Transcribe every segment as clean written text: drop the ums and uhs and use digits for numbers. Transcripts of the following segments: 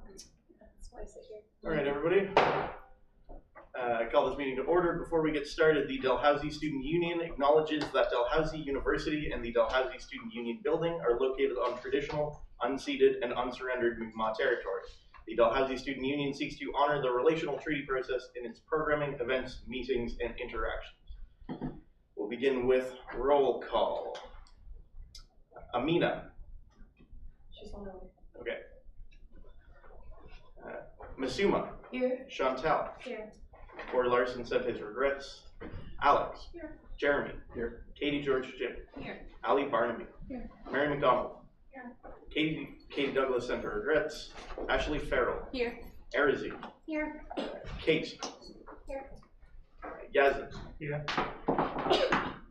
That's why I sit here. All right, everybody. I call this meeting to order. Before we get started, the Dalhousie Student Union acknowledges that Dalhousie University and the Dalhousie Student Union building are located on traditional, unceded, and unsurrendered Mi'kmaq territory. The Dalhousie Student Union seeks to honor the relational treaty process in its programming, events, meetings, and interactions. We'll begin with roll call. Amina. She's on her way. Okay. Masuma. Here. Chantal. Here. Corey Larson sent his regrets. Alex. Here. Jeremy. Here. Katie George Jim. Here. Ali Barnaby. Here. Mary McDonald. Here. Katie Douglas sent her regrets. Ashley Farrell. Here. Arizy. Here. Kate. Here. Yazin. Here.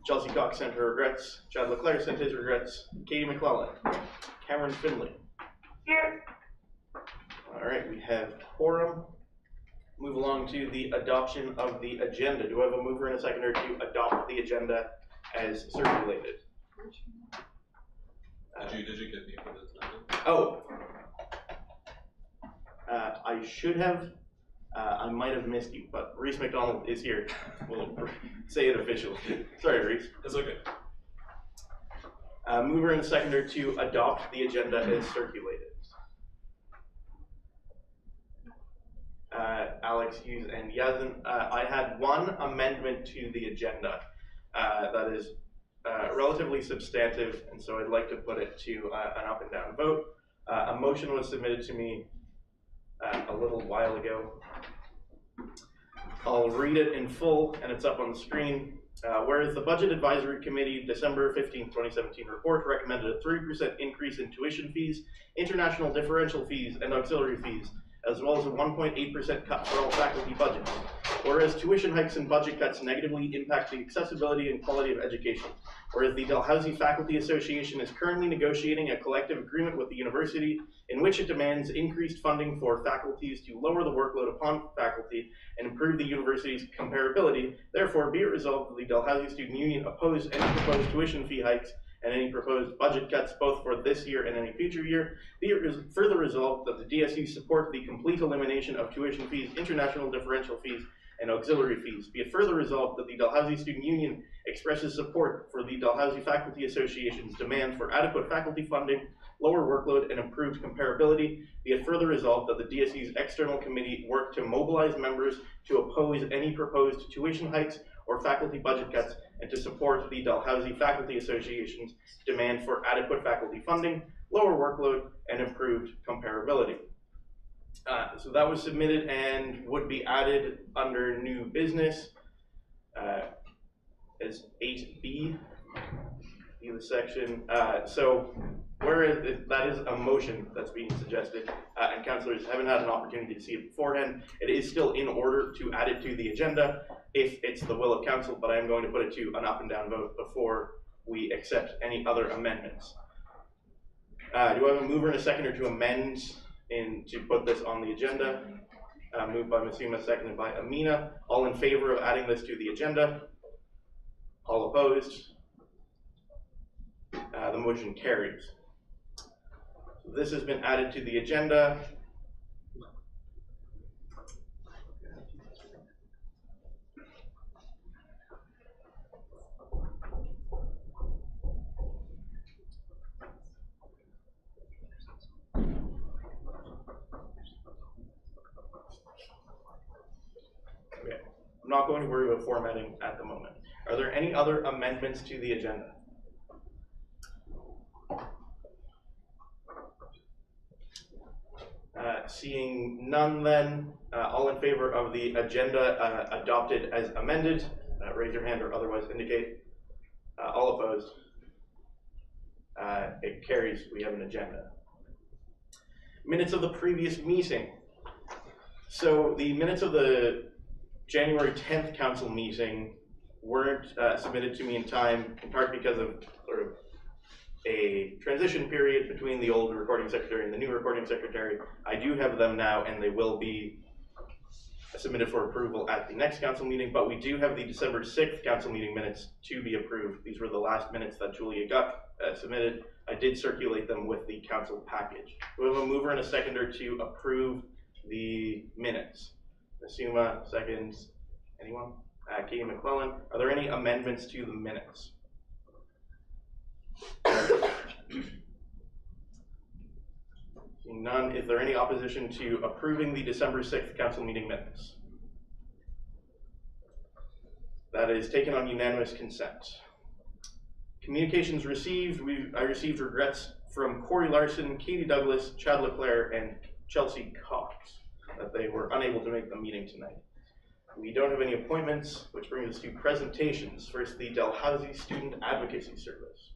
Chelsea Cox sent her regrets. Chad Leclerc sent his regrets. Katie McClellan. Cameron Finley. Here. All right, we have quorum. Move along to the adoption of the agenda. Do I have a mover and a seconder to adopt the agenda as circulated? Did you get me for this amendment? Oh, I should have. I might have missed you, but Reese McDonald is here. We'll say it officially. Sorry, Reese. It's okay. Mover and seconder to adopt the agenda as circulated. Alex, Hughes, and Yazin. I had one amendment to the agenda that is relatively substantive, and so I'd like to put it to an up and down vote. A motion was submitted to me a little while ago. I'll read it in full, and it's up on the screen. Whereas the Budget Advisory Committee December 15, 2017 report recommended a 3% increase in tuition fees, international differential fees, and auxiliary fees, as well as a 1.8% cut for all faculty budgets. Whereas tuition hikes and budget cuts negatively impact the accessibility and quality of education. Whereas the Dalhousie Faculty Association is currently negotiating a collective agreement with the university in which it demands increased funding for faculties to lower the workload upon faculty and improve the university's comparability. Therefore, be it resolved that the Dalhousie Student Union oppose any proposed tuition fee hikes and any proposed budget cuts both for this year and any future year. Be it further resolved that the DSU support the complete elimination of tuition fees, international differential fees, and auxiliary fees. Be it further resolved that the Dalhousie Student Union expresses support for the Dalhousie Faculty Association's demand for adequate faculty funding, lower workload, and improved comparability. Be it further resolved that the DSU's external committee work to mobilize members to oppose any proposed tuition hikes or faculty budget cuts and to support the Dalhousie Faculty Association's demand for adequate faculty funding, lower workload, and improved comparability. So that was submitted and would be added under new business as 8B, be the section. So whereas that is a motion that's being suggested and councillors haven't had an opportunity to see it beforehand, it is still in order to add it to the agenda if it's the will of council, but I am going to put it to an up and down vote before we accept any other amendments. Do I have a mover and a seconder to amend to put this on the agenda? Moved by Masuma, seconded by Amina. All in favor of adding this to the agenda? All opposed? The motion carries. So this has been added to the agenda. I'm not going to worry about formatting at the moment. Are there any other amendments to the agenda? Seeing none then, all in favor of the agenda adopted as amended, raise your hand or otherwise indicate. All opposed? It carries. We have an agenda. Minutes of the previous meeting. So the minutes of the January 10th council meeting weren't submitted to me in time, in part because of sort of a transition period between the old recording secretary and the new recording secretary. I do have them now, and they will be submitted for approval at the next council meeting, but we do have the December 6th council meeting minutes to be approved. These were the last minutes that Julia got submitted. I did circulate them with the council package. We have a mover and a seconder to approve the minutes. Asuma, seconds. Anyone? Katie McClellan. Are there any amendments to the minutes? Seeing none, is there any opposition to approving the December 6th council meeting minutes? That is taken on unanimous consent. Communications received. I received regrets from Corey Larson, Katie Douglas, Chad Leclerc, and Chelsea Cox that they were unable to make the meeting tonight. We don't have any appointments, which brings us to presentations. First, the Dalhousie Student Advocacy Service.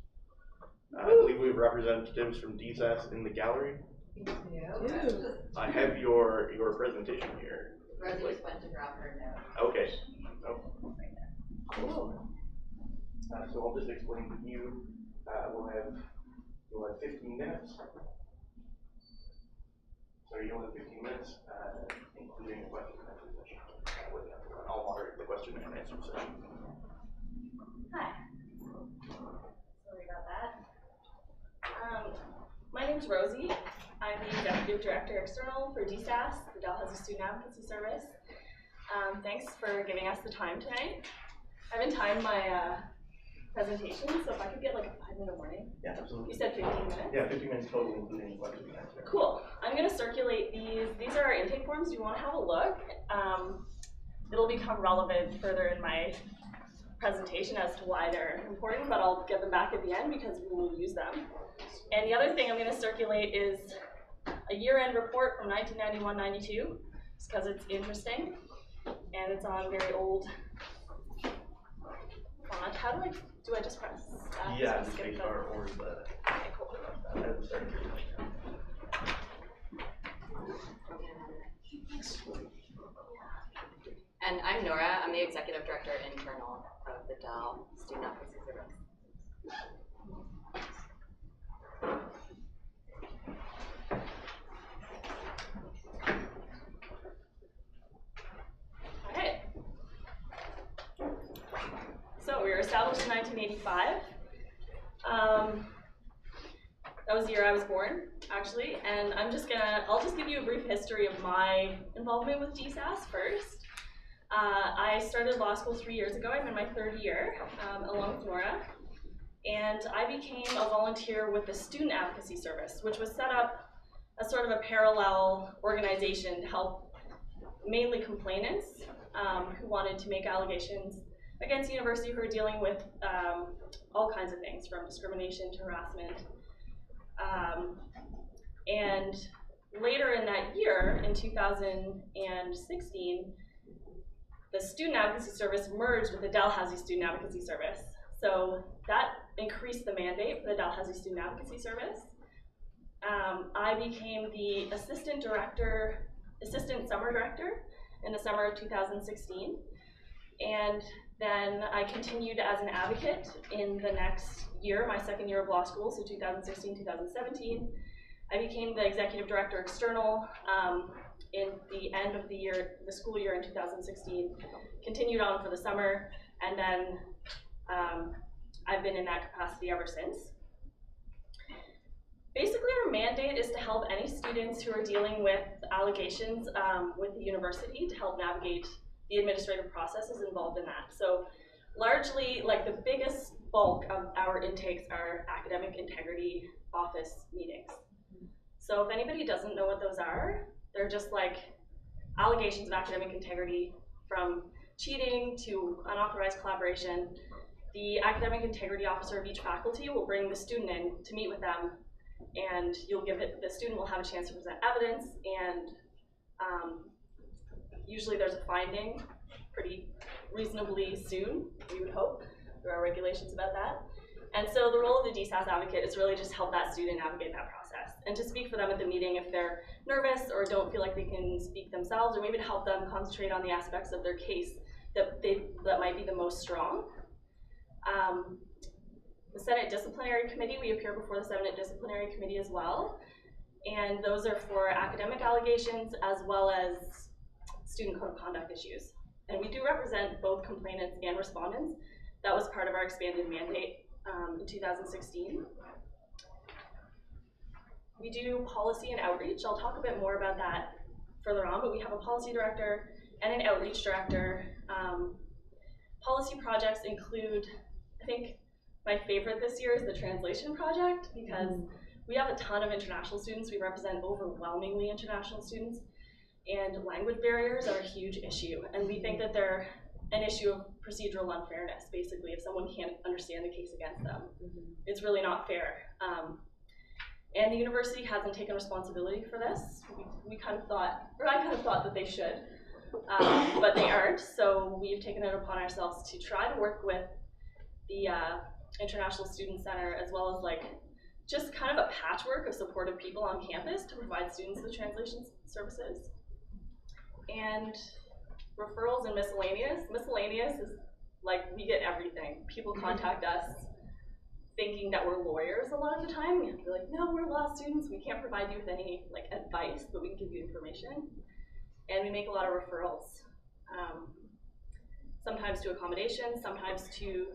I believe we have representatives from DSAS in the gallery. Yeah. I have your presentation here. Rosie just went to grab her note. Okay. Oh. Cool. So I'll just explain to you. You'll have 15 minutes. So you'll have 15 minutes, including a question and answer session. I'll moderate the question and answer session. Hi. Sorry about that. My name is Rosie. I'm the Executive Director External for DSAS, the Dalhousie Student Advocacy Service. Thanks for giving us the time tonight. I haven't timed my presentation, so if I could get like a 5-minute warning. Yeah, absolutely. You said 15 minutes? Yeah, 15 minutes total, including question and answer. Cool. I'm going to circulate these. These are our intake forms. Do you want to have a look? It'll become relevant further in my presentation as to why they're important, but I'll get them back at the end because we will use them. And the other thing I'm going to circulate is a year-end report from 1991-92, just because it's interesting, and it's on very old font. How do I just press? Yeah, the space bar or the. Okay, cool. And I'm Nora. I'm the Executive Director Internal of the Dal Student Advocacy Service. Alright. So we were established in 1985. That was the year I was born, actually, and I'll just give you a brief history of my involvement with DSAS first. I started law school 3 years ago. I'm in my 3rd year, along with Nora, and I became a volunteer with the Student Advocacy Service, which was set up as sort of a parallel organization to help mainly complainants who wanted to make allegations against the university who are dealing with all kinds of things, from discrimination to harassment. And later in that year, in 2016, the Student Advocacy Service merged with the Dalhousie Student Advocacy Service. So that increased the mandate for the Dalhousie Student Advocacy Service. I became the assistant summer director in the summer of 2016. And then I continued as an advocate in the next year, my 2nd year of law school, so 2016-2017. I became the executive director external in the end of the school year in 2016, continued on for the summer, and then I've been in that capacity ever since. Basically, our mandate is to help any students who are dealing with allegations with the university to help navigate the administrative processes involved in that. So largely, like, the biggest bulk of our intakes are academic integrity office meetings. So if anybody doesn't know what those are, they're just like allegations of academic integrity, from cheating to unauthorized collaboration. The academic integrity officer of each faculty will bring the student in to meet with them, and the student will have a chance to present evidence, and usually there's a finding pretty reasonably soon, we would hope. There are regulations about that. And so the role of the DSAS advocate is really just help that student navigate that process, and to speak for them at the meeting if they're nervous or don't feel like they can speak themselves, or maybe to help them concentrate on the aspects of their case that might be the most strong. The Senate Disciplinary Committee, we appear before the Senate Disciplinary Committee as well, and those are for academic allegations as well as student code of conduct issues. And we do represent both complainants and respondents. That was part of our expanded mandate in 2016. We do policy and outreach. I'll talk a bit more about that further on, but we have a policy director and an outreach director. Policy projects include, I think my favorite this year is the translation project, because we have a ton of international students. We represent overwhelmingly international students, and language barriers are a huge issue. And we think that they're an issue of procedural unfairness, basically. If someone can't understand the case against them, it's really not fair. And the university hasn't taken responsibility for this. We kind of thought, or I kind of thought that they should, but they aren't. So we've taken it upon ourselves to try to work with the International Student Center, as well as like just kind of a patchwork of supportive people on campus to provide students with translation services. And referrals and miscellaneous. Miscellaneous is like, we get everything. People contact us thinking that we're lawyers a lot of the time. We have to be like, no, we're law students. We can't provide you with any like advice, but we can give you information. And we make a lot of referrals. Sometimes to accommodations, sometimes to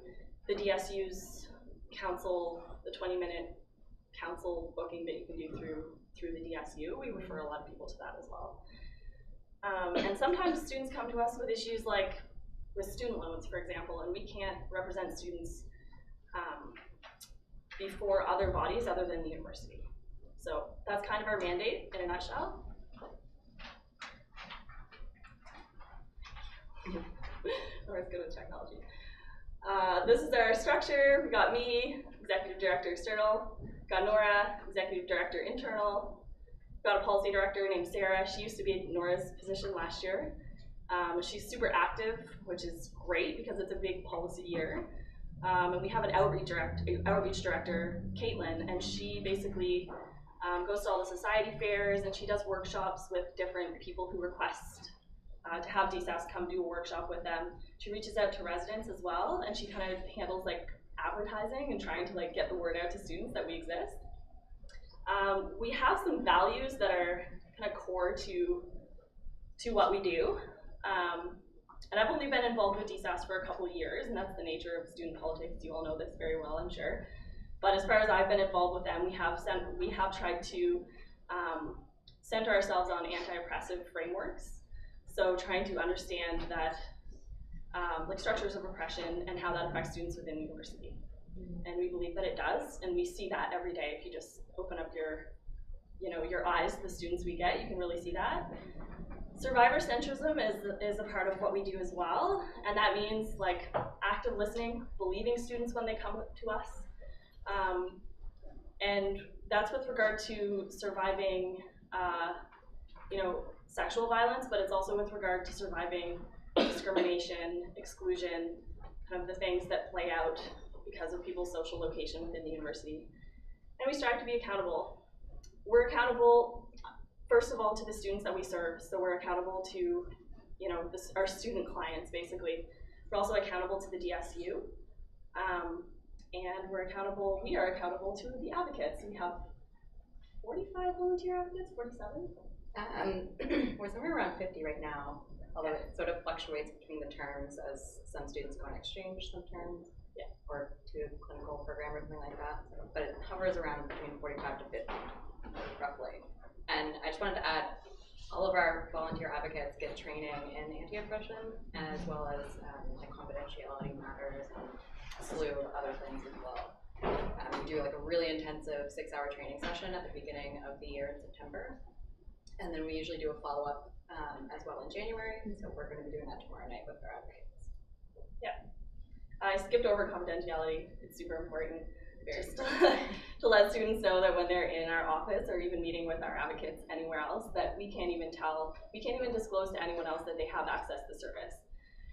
the DSU's council, the 20-minute council booking that you can do through the DSU. We refer a lot of people to that as well. And sometimes students come to us with issues like with student loans, for example, and we can't represent students before other bodies other than the university. So that's kind of our mandate in a nutshell. We're good with technology. This is our structure. We got me, Executive Director External, got Nora, Executive Director Internal, got a policy director named Sarah. She used to be in Nora's position last year. She's super active, which is great because it's a big policy year. And we have an outreach director, Caitlin, and she basically goes to all the society fairs, and she does workshops with different people who request to have DSAS come do a workshop with them. She reaches out to residents as well, and she kind of handles like advertising and trying to like get the word out to students that we exist. We have some values that are kind of core to what we do. And I've only been involved with DSAS for a couple of years, and that's the nature of student politics. You all know this very well, I'm sure. But as far as I've been involved with them, we have tried to center ourselves on anti-oppressive frameworks. So trying to understand that, like structures of oppression and how that affects students within the university. And we believe that it does, and we see that every day. If you just open up your eyes to the students we get, you can really see that. Survivor centrism is a part of what we do as well, and that means like active listening, believing students when they come to us. And that's with regard to surviving sexual violence, but it's also with regard to surviving discrimination, exclusion, kind of the things that play out because of people's social location within the university. And we strive to be accountable. We're accountable, first of all, to the students that we serve. So we're accountable to, our student clients, basically. We're also accountable to the DSU. And we are accountable to the advocates. We have 45 volunteer advocates, 47? We're somewhere around 50 right now, although it sort of fluctuates between the terms as some students go on exchange some terms, or to a clinical program or something like that. But it hovers around between 45 to 50, roughly. And I just wanted to add, all of our volunteer advocates get training in anti-oppression, as well as like confidentiality matters and a slew of other things as well. We do like a really intensive 6-hour training session at the beginning of the year in September. And then we usually do a follow-up as well in January, so we're going to be doing that tomorrow night with our advocates. Yeah. I skipped over confidentiality. It's super important. Just to let students know that when they're in our office or even meeting with our advocates anywhere else, that we can't even disclose to anyone else that they have access to the service.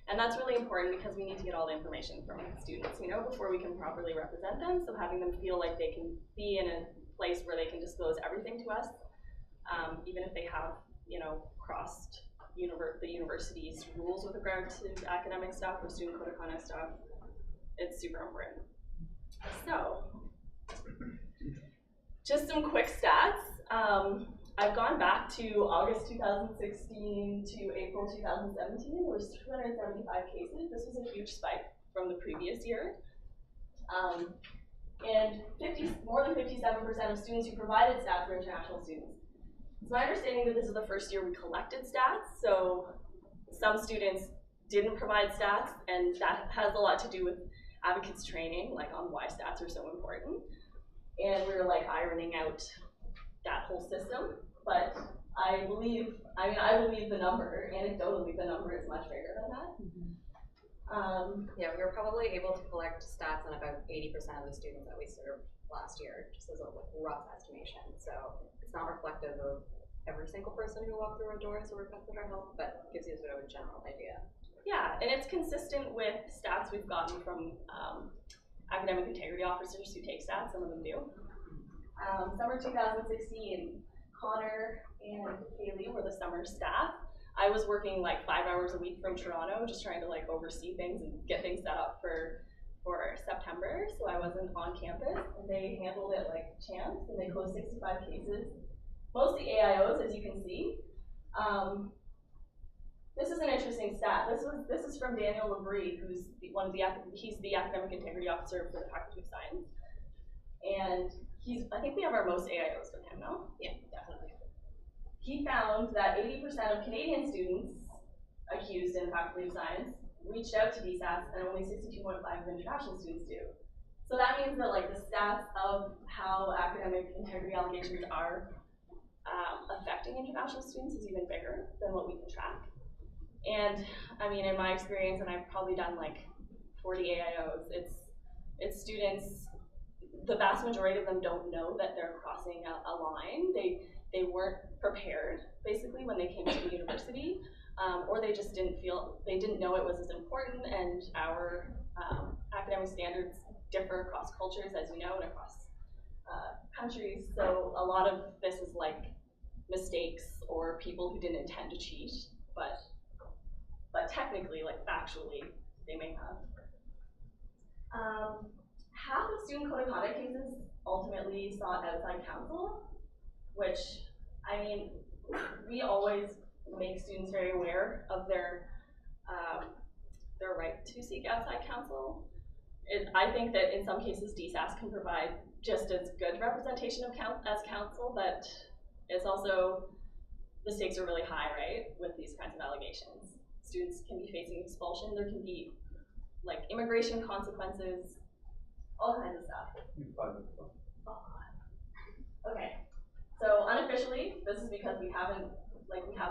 And that's really important because we need to get all the information from students, before we can properly represent them. So having them feel like they can be in a place where they can disclose everything to us, even if they have, crossed the university's rules with regard to academic stuff or student code of conduct stuff, it's super important. So, just some quick stats. I've gone back to August 2016 to April 2017. There was 275 cases. This was a huge spike from the previous year. and more than 57% of students who provided stats were international students. It's my understanding that this is the first year we collected stats, so some students didn't provide stats, and that has a lot to do with advocates training, like on why stats are so important. And we were like ironing out that whole system, but I believe the number, anecdotally the number is much bigger than that. Yeah, we were probably able to collect stats on about 80% of the students that we served last year, just as a rough estimation. So it's not reflective of every single person who walked through our doors or requested our help, but gives you sort of a general idea. Yeah, and it's consistent with stats we've gotten from academic integrity officers who take stats, some of them do. Summer 2016, Connor and Haley were the summer staff. I was working like 5 hours a week from Toronto, just trying to like oversee things and get things set up for September, so I wasn't on campus, and they handled it like champs, and they closed 65 cases, mostly AIOs, as you can see. This is an interesting stat. This is from Daniel Labrie, who's he's the academic integrity officer for the Faculty of Science, and I think we have our most AIOs from him, no? Yeah, definitely. He found that 80% of Canadian students accused in the Faculty of Science reached out to DSATs, and only 62.5% of international students do. So that means that like the stats of how academic integrity allegations are affecting international students is even bigger than what we can track. And I mean, in my experience, and I've probably done like 40 AIOs, it's students, the vast majority of them don't know that they're crossing a line. They weren't prepared, basically, when they came to the university, or they just didn't know it was as important, and our academic standards differ across cultures, as you know, and across countries, so a lot of this is like mistakes or people who didn't intend to cheat, but technically, like factually, they may have. Half of student code of conduct cases ultimately sought outside counsel, which, I mean, we always make students very aware of their right to seek outside counsel. I think that in some cases DSAS can provide just as good representation of as counsel, but it's also, the stakes are really high, right, with these kinds of allegations. Students can be facing expulsion, there can be like immigration consequences, all kinds of stuff. Okay, so unofficially, this is because we haven't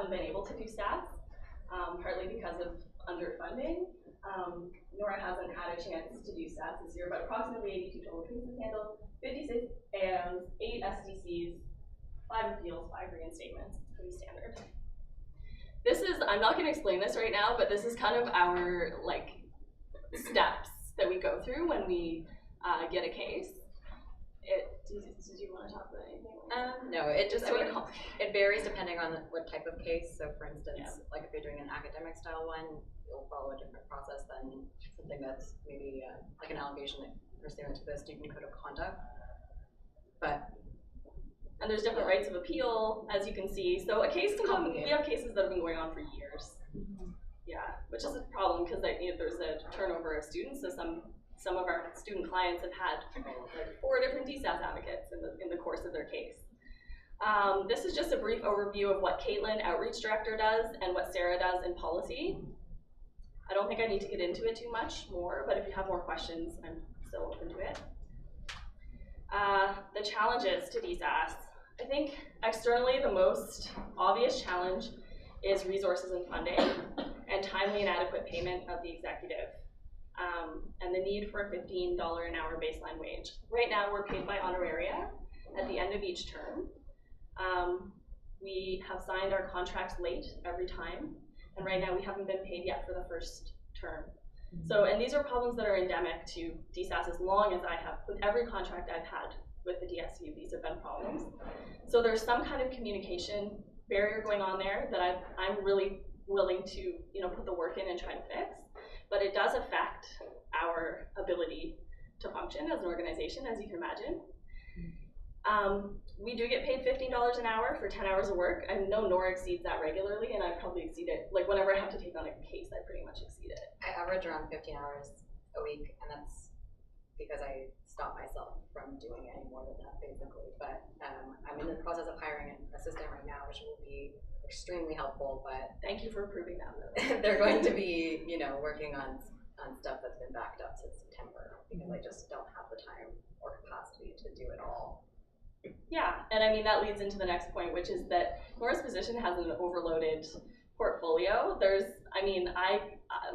been able to do stats, partly because of underfunding. Nora hasn't had a chance to do stats this year, but approximately 82 total cases handled, 56 AMs, 8 SDCs, 5 appeals, 5 reinstatements. It's pretty standard. This is, I'm not going to explain this right now, but this is kind of our like steps that we go through when we get a case. Did you want to talk about anything? No, it just it varies depending on what type of case. So, for instance, like if you're doing an academic style one, you'll follow a different process than something that's maybe like an allegation that pursuant to the student code of conduct. And there's different rights of appeal, as you can see. So a case can come. We have cases that have been going on for years. Yeah, which is a problem because there's a turnover of students. So some of our student clients have had like 4 different DSAS advocates in the course of their case. This is just a brief overview of what Caitlin, Outreach Director, does and what Sarah does in policy. I don't think I need to get into it too much more, but if you have more questions, I'm still open to it. The challenges to DSAS. I think externally the most obvious challenge is resources and funding and timely and adequate payment of the executive. And the need for a $15 an hour baseline wage. Right now we're paid by honoraria at the end of each term. We have signed our contracts late every time, and right now we haven't been paid yet for the first term. So, and these are problems that are endemic to DSAS as long as I have, with every contract I've had with the DSU, these have been problems. So there's some kind of communication barrier going on there that I'm really willing to, put the work in and try to fix. But it does affect our ability to function as an organization, as you can imagine. We do get paid $15 an hour for 10 hours of work. I know Nora exceeds that regularly, and I probably exceed it. Like whenever I have to take on a case, I pretty much exceed it. I average around 15 hours a week, and that's because I stopped myself from doing any more than that, basically. But I'm in the process of hiring an assistant right now, which will be extremely helpful. But Thank you for approving that. they're going to be, working on stuff that's been backed up since September because I just don't have the time or capacity to do it all. Yeah, and I mean that leads into the next point, which is that Nora's position has an overloaded portfolio.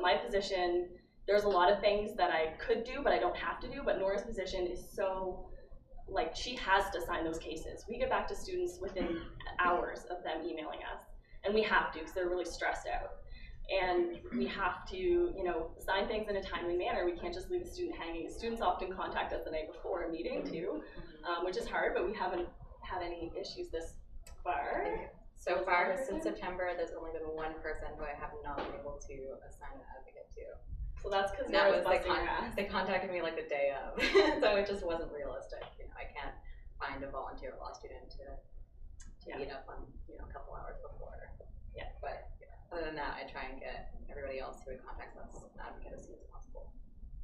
My position, there's a lot of things that I could do, but I don't have to do. But Nora's position is so, she has to sign those cases. We get back to students within hours of them emailing us, and we have to because they're really stressed out. And we have to, sign things in a timely manner. We can't just leave a student hanging. Students often contact us the night before a meeting too, which is hard, but we haven't had any issues this far. So far, since September, there's only been one person who I have not been able to assign an advocate to. So that's because they contacted me the day of, so it just wasn't realistic. I can't find a volunteer law student to meet up on a couple hours before. Yeah, but other than that, I try and get everybody else who contacts us an advocate as soon as possible.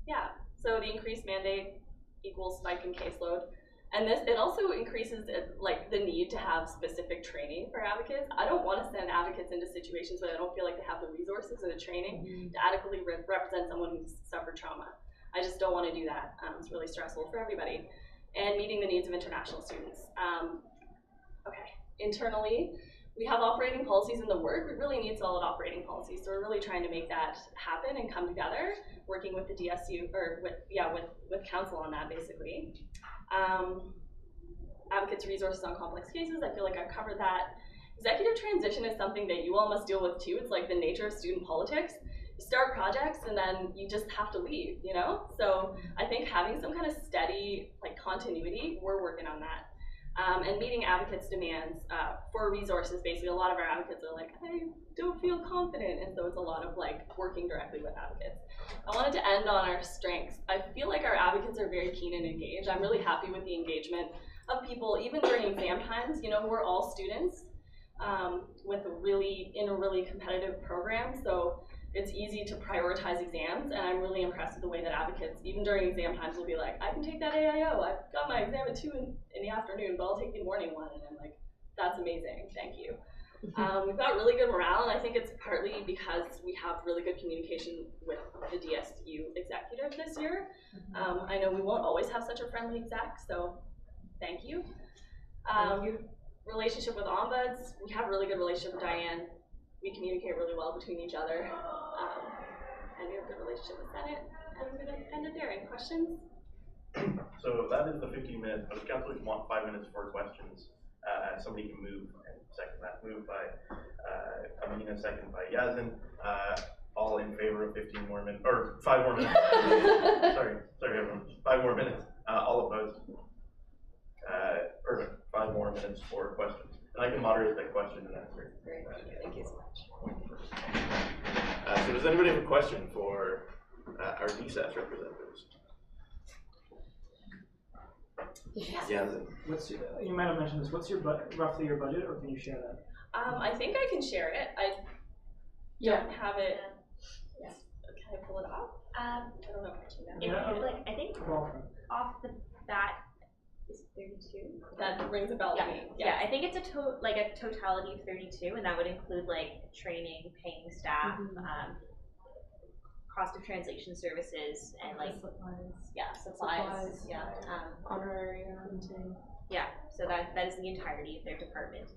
Yeah. So the increased mandate equals spike in caseload. And it also increases the need to have specific training for advocates. I don't want to send advocates into situations where they don't feel like they have the resources or the training to adequately represent someone who's suffered trauma. I just don't want to do that. It's really stressful for everybody. And meeting the needs of international students. Internally, we have operating policies in the work. We really need solid operating policies. So we're really trying to make that happen and come together, working with the DSU, or with council on that, basically. Advocates resources on complex cases, I feel like I've covered that. Executive transition is something that you all must deal with too. It's like the nature of student politics. You start projects and then you just have to leave, So I think having some kind of steady continuity, we're working on that. And meeting advocates' demands for resources. Basically, a lot of our advocates are like, I don't feel confident, and so it's a lot of working directly with advocates. I wanted to end on our strengths. I feel like our advocates are very keen and engaged. I'm really happy with the engagement of people, even during exam times. We're all students in a really competitive program, so it's easy to prioritize exams, and I'm really impressed with the way that advocates, even during exam times, will be like, I can take that AIO. I've got my exam at 2 in the afternoon, but I'll take the morning one. And I'm like, that's amazing, thank you. We've got really good morale, and I think it's partly because we have really good communication with the DSU executive this year. I know we won't always have such a friendly exec, so thank you. Relationship with ombuds, we have a really good relationship with Diane. We communicate really well between each other, and we have a good relationship with Senate. And I'm going to end it there. Any questions? So that is the 15 minutes, but if councilors want 5 minutes for questions, somebody can move and second that. Move by Amina, second by Yazin. All in favor of 15 more minutes, or 5 more minutes. sorry everyone. 5 more minutes. All opposed. Or 5 more minutes for questions. And I can moderate that question and answer. Great, thank you so much. So does anybody have a question for our DSAS representatives? Yes. Yeah. You might have mentioned this. What's roughly your budget, or can you share that? I think I can share it. I don't have it. Yeah. Can I pull it off? I don't know if I can. Yeah. I think off the bat is 32. That rings a bell to me. Yeah, I think it's a totality of 32, and that would include training, paying staff, cost of translation services, and supplies. Yeah. Honorary printing. Yeah, so that is the entirety of their department.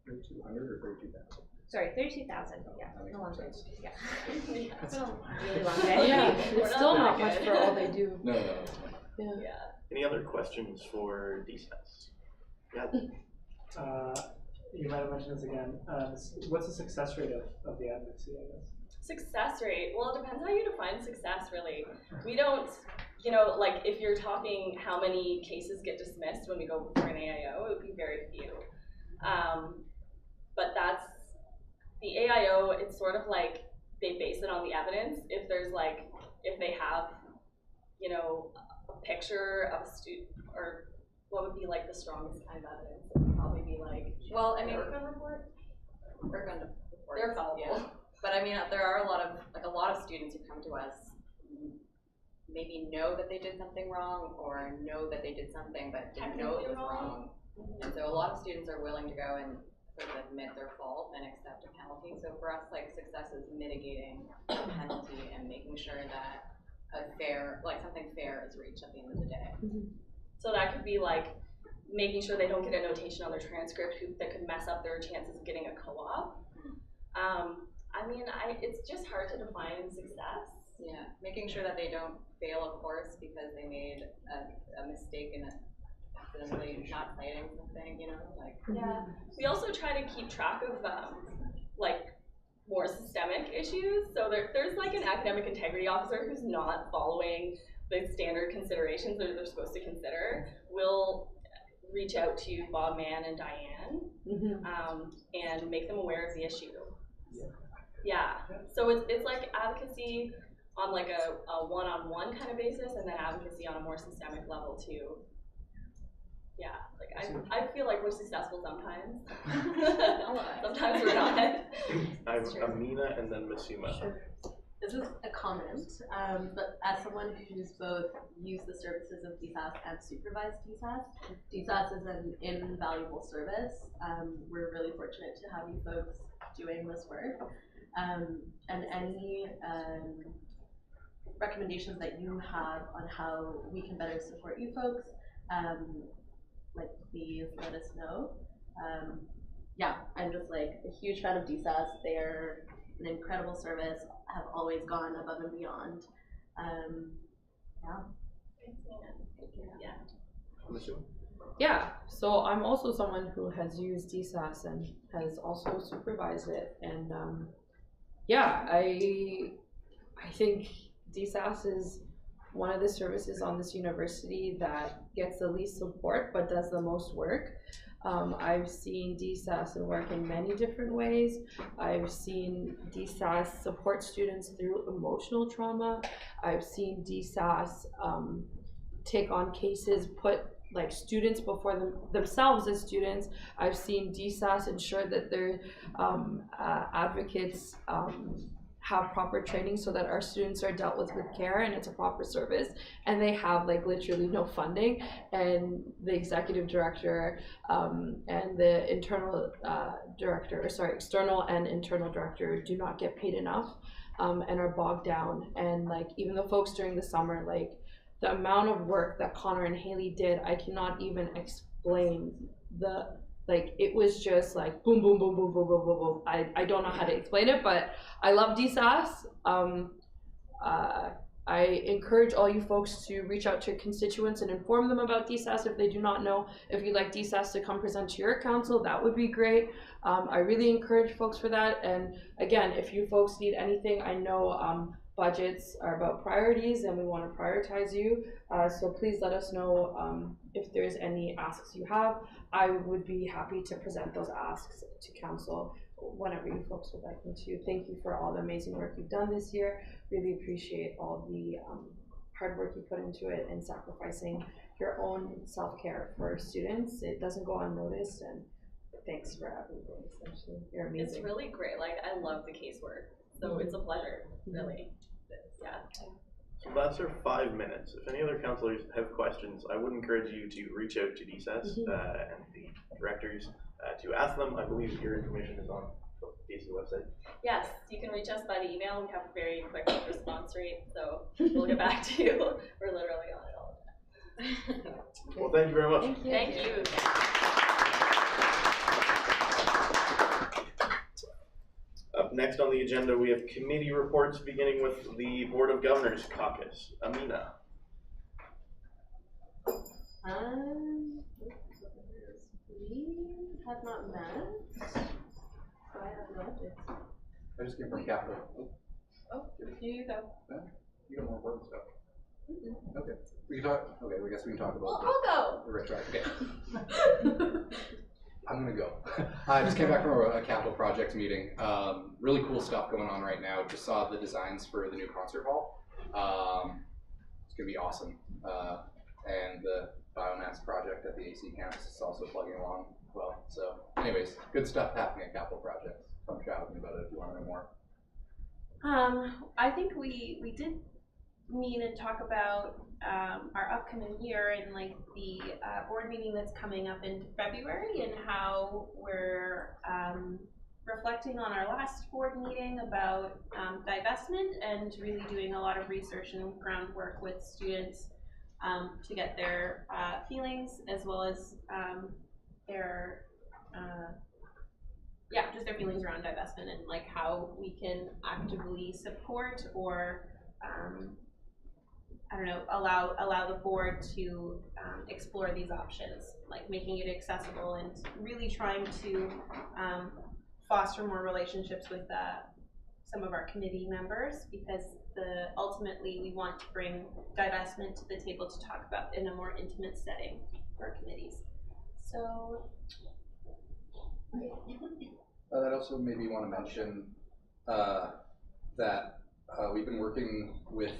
3,200 or 32,000? Sorry, 32,000. Yeah, No long day. Yeah, It's been a really long day. Yeah, it's still not much for all they do. No. Yeah. Any other questions for DSAS? Yeah. You might have mentioned this again. What's the success rate of the advocacy, I guess? Success rate. Well, it depends how you define success, really. We don't, if you're talking how many cases get dismissed when we go for an AIO, it would be very few. But that's, the AIO, it's sort of they base it on the evidence. If there's if they have, a picture of a student, or what would be the strongest kind of evidence? It would probably be Bergman report? Bergman report. They're fallible. Yeah. But there are a lot of students who come to us maybe know that they did something wrong or know that they did something but didn't know it was wrong. And so a lot of students are willing to go and sort of admit their fault and accept a penalty. So for us, like, success is mitigating the penalty and making sure that something fair is reached at the end of the day. So that could be like making sure they don't get a notation on their transcript that could mess up their chances of getting a co-op. I mean, it's just hard to define success. Yeah, making sure that they don't fail a course because they made a mistake in accidentally not citing something, you know, like. Yeah. We also try to keep track of like more systemic issues. So there's like an academic integrity officer who's not following the standard considerations that they're supposed to consider. We'll reach out to Bob Mann and Diane and make them aware of the issue. Yeah. So it's like advocacy on like a one-on-one kind of basis, and then advocacy on a more systemic level too. Yeah, like I feel like we're successful sometimes. Sometimes we're not. I'm Amina and then Masuma. Sure. This is a comment, but as someone who's both used the services of DSAS and supervised DSAS, DSAS is an invaluable service. We're really fortunate to have you folks doing this work. And any recommendations that you have on how we can better support you folks, like, please let us know. Yeah, I'm just like a huge fan of DSAS. They're an incredible service, have always gone above and beyond. Yeah. Masuma? Yeah, so I'm also someone who has used DSAS and has also supervised it, and yeah, I think DSAS is one of the services on this university that gets the least support but does the most work. I've seen DSAS work in many different ways. I've seen DSAS support students through emotional trauma. I've seen DSAS take on cases, put like students before themselves as students. I've seen DSAS ensure that their advocates have proper training so that our students are dealt with care and it's a proper service, and they have like literally no funding, and the executive director and the external and internal director do not get paid enough and are bogged down. And like even the folks during the summer, like the amount of work that Connor and Haley did, I cannot even explain. Like it was just like boom, boom, boom, boom, boom, boom, boom, boom. I don't know how to explain it, but I love DSAS. I encourage all you folks to reach out to your constituents and inform them about DSAS if they do not know. If you'd like DSAS to come present to your council, that would be great. I really encourage folks for that. And again, if you folks need anything, I know budgets are about priorities and we want to prioritize you. So please let us know if there's any asks you have. I would be happy to present those asks to council whenever you folks would like me to. Thank you for all the amazing work you've done this year. Really appreciate all the hard work you put into it and sacrificing your own self-care for students. It doesn't go unnoticed, and thanks for everything, essentially. You're amazing. It's really great. Like, I love the casework. So it's a pleasure, really. Yeah. So that's our 5 minutes. If any other councillors have questions, I would encourage you to reach out to DSAS and the directors to ask them. I believe your information is on the DSU website. Yes, you can reach us by the email. We have a very quick response rate, so we'll get back to you. We're literally on it all the time. Well, thank you very much. Thank you. Thank you. Up next on the agenda, we have committee reports, beginning with the Board of Governors Caucus. Amina. We have not met, so I have no updates. I just came from Capital. Oh, you go. You got more important stuff. Okay. We can talk. Okay, I guess we can talk about I'll the retroactive. Okay. I'm gonna go. I just came back from a capital projects meeting. Really cool stuff going on right now. Just saw the designs for the new concert hall. It's gonna be awesome. And the biomass project at the AC campus is also plugging along well. So, anyways, good stuff happening at capital projects. Come chat with me about it if you want to know more. I think we did meet and talk about our upcoming year and like the board meeting that's coming up in February and how we're reflecting on our last board meeting about divestment and really doing a lot of research and groundwork with students to get their feelings as well as their just their feelings around divestment and like how we can actively support or allow the board to explore these options, like making it accessible and really trying to foster more relationships with some of our committee members, because ultimately we want to bring divestment to the table to talk about in a more intimate setting for committees. So I'd also maybe want to mention that we've been working with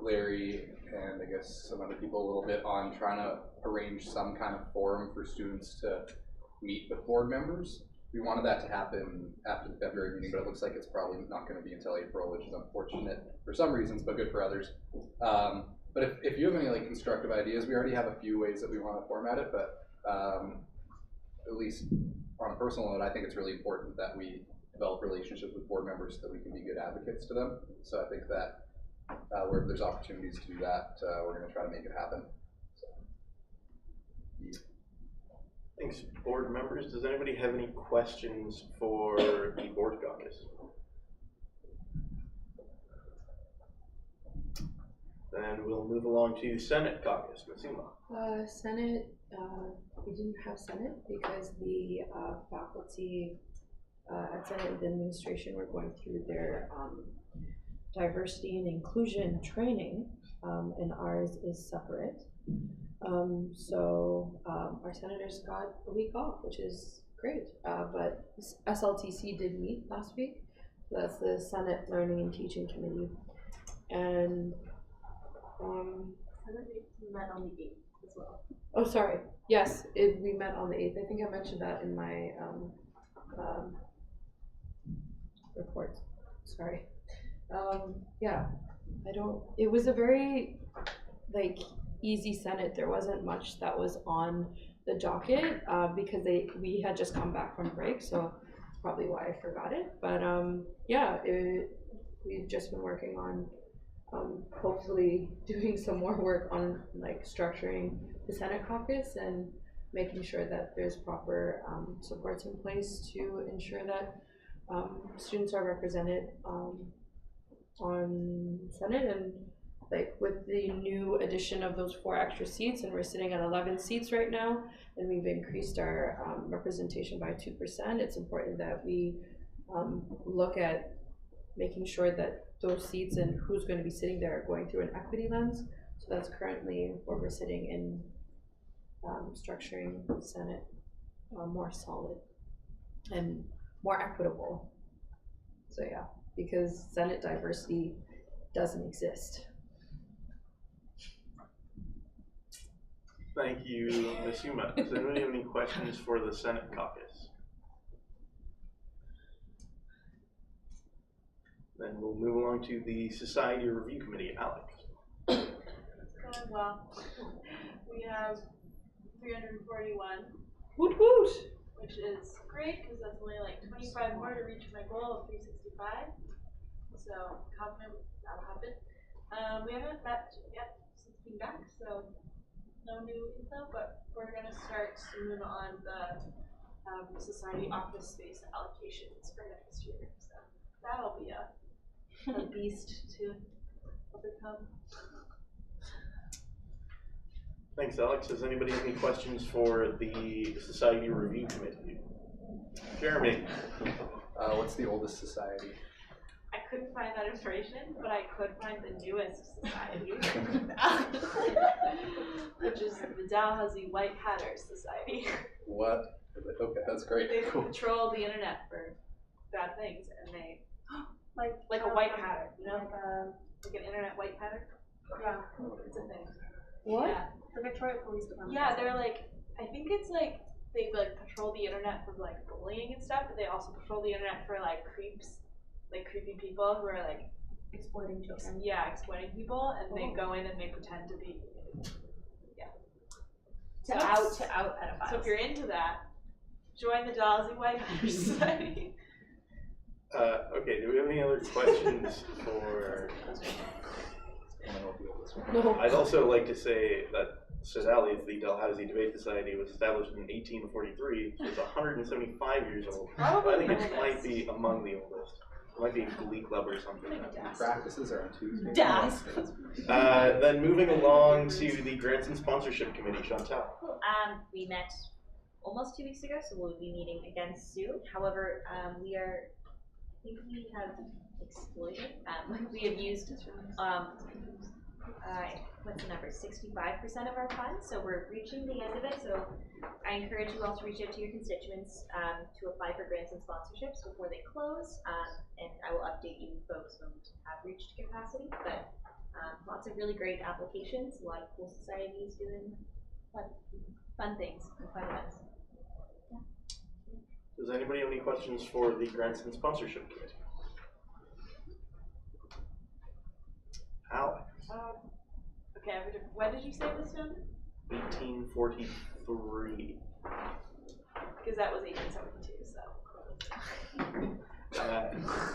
Larry and I guess some other people a little bit on trying to arrange some kind of forum for students to meet with board members. We wanted that to happen after the February meeting, but it looks like it's probably not going to be until April, which is unfortunate for some reasons, but good for others. But if you have any like constructive ideas, we already have a few ways that we want to format it, but at least on a personal note, I think it's really important that we develop relationships with board members so that we can be good advocates to them. So I think that where there's opportunities to do that, we're going to try to make it happen. So, yeah. Thanks, board members. Does anybody have any questions for the board caucus? Then we'll move along to Senate caucus. Masima. Senate, we didn't have Senate because the faculty at Senate and the administration were going through their diversity and inclusion training, and ours is separate. So our senators got a week off, which is great, but SLTC did meet last week. So that's the Senate Learning and Teaching Committee, and Senate met on the 8th as well. oh, sorry. Yes, we met on the 8th. I think I mentioned that in my report. Sorry. Yeah, it was a very, like, easy Senate. There wasn't much that was on the docket because we had just come back from break, so that's probably why I forgot it. But yeah, we've just been working on hopefully doing some more work on like structuring the Senate caucus and making sure that there's proper supports in place to ensure that students are represented on Senate. And like with the new addition of those 4 extra seats, and we're sitting at 11 seats right now, and we've increased our representation by 2%, it's important that we look at making sure that those seats and who's going to be sitting there are going through an equity lens. So that's currently where we're sitting in structuring the Senate more solid and more equitable. So yeah, because Senate diversity doesn't exist. Thank you, Ms. Yuma. Does anybody have any questions for the Senate caucus? Then we'll move along to the Society Review Committee. Alex. It's going well. We have 341. Woot woot! Which is great because that's only like 25 more to reach my goal of 365. So confident that'll happen. We haven't met yet since being back, so no new info, but we're going to start soon on the society office space allocations for next year. So that'll be a beast to overcome. Thanks, Alex. Does anybody have any questions for the Society Review Committee? Jeremy. What's the oldest society? I couldn't find that information, but I could find the newest society, which is the Dalhousie White Hatters Society. What? Okay, that's great. They cool. patrol the internet for bad things, and they like a white hatter, you know, like an internet white hatter. Yeah, it's a thing. What? Yeah. The Victoria Police Department. Yeah, they're like, I think it's like they like patrol the internet for like bullying and stuff, but they also patrol the internet for like creeps, like creepy people who are like Exploiting children. Yeah, exploiting people, and they go in and they pretend to be. To out pedophiles. So if you're into that, join the Dalhousie White Hatter Society. Okay, do we have any other questions for? No. I'd also like to say that Sedali's, the Dalhousie Debate Society, was established in 1843. So it's 175 years old. Probably I think the it might be among the oldest. It might be a Glee Club or something. Practices are on Tuesday. Das. Then moving along to the Grants and Sponsorship Committee, Chantal. We met almost 2 weeks ago, so we'll be meeting again soon. However, I think we have exploited, we have used, what's the number, 65% of our funds, so we're reaching the end of it. So I encourage you all to reach out to your constituents to apply for grants and sponsorships before they close, and I will update you folks when we have reached capacity. But lots of really great applications, a lot of cool societies doing fun things and fun events. Does anybody have any questions for the Grants and Sponsorship Committee? Alex. Okay, when did you say this done? 1843. Because that was 1872, so.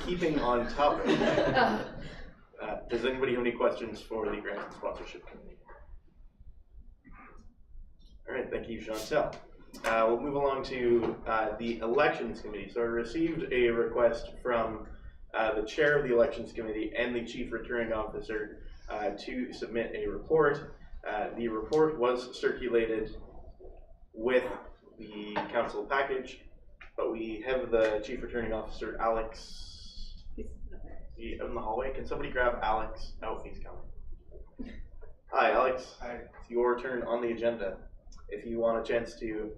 Keeping on topic, does anybody have any questions for the Grants and Sponsorship Committee? All right, thank you, Chantal. We'll move along to the Elections Committee. So I received a request from the chair of the Elections Committee and the Chief Returning Officer to submit a report. The report was circulated with the council package, but we have the Chief Returning Officer, Alex, out in the hallway. Can somebody grab Alex? Oh, he's coming. Hi, Alex. Hi. It's your turn on the agenda. If you want a chance to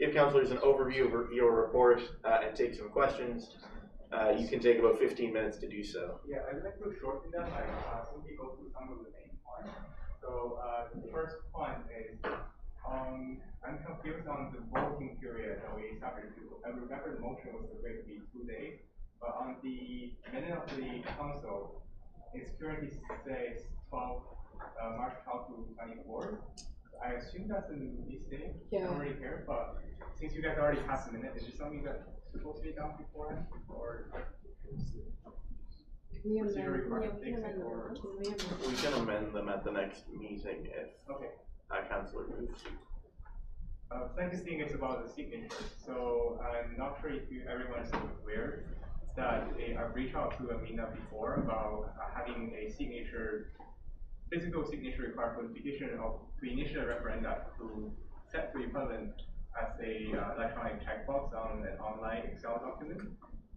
give councillors an overview of your report and take some questions, you can take about 15 minutes to do so. Yeah, I'd like to shorten that by simply go through some of the main points. So the first point is, I'm confused on the voting period that we started to. I remember the motion was supposed to be 2 days, but on the minute of the council, it currently says March 12 to 24. I assume that's a mistake. Yeah. I don't really care, but since you guys already have a minute, is it something that's supposed to be done beforehand, or We procedure requires fixing, or? We can amend them at the next meeting if Okay. a councillor moves to. Second thing is about the signature. So I'm not sure if everyone is aware that I've reached out to Amina before about having a physical signature required for the petition to initiate a referenda to set to equivalent as a electronic checkbox on an online Excel document.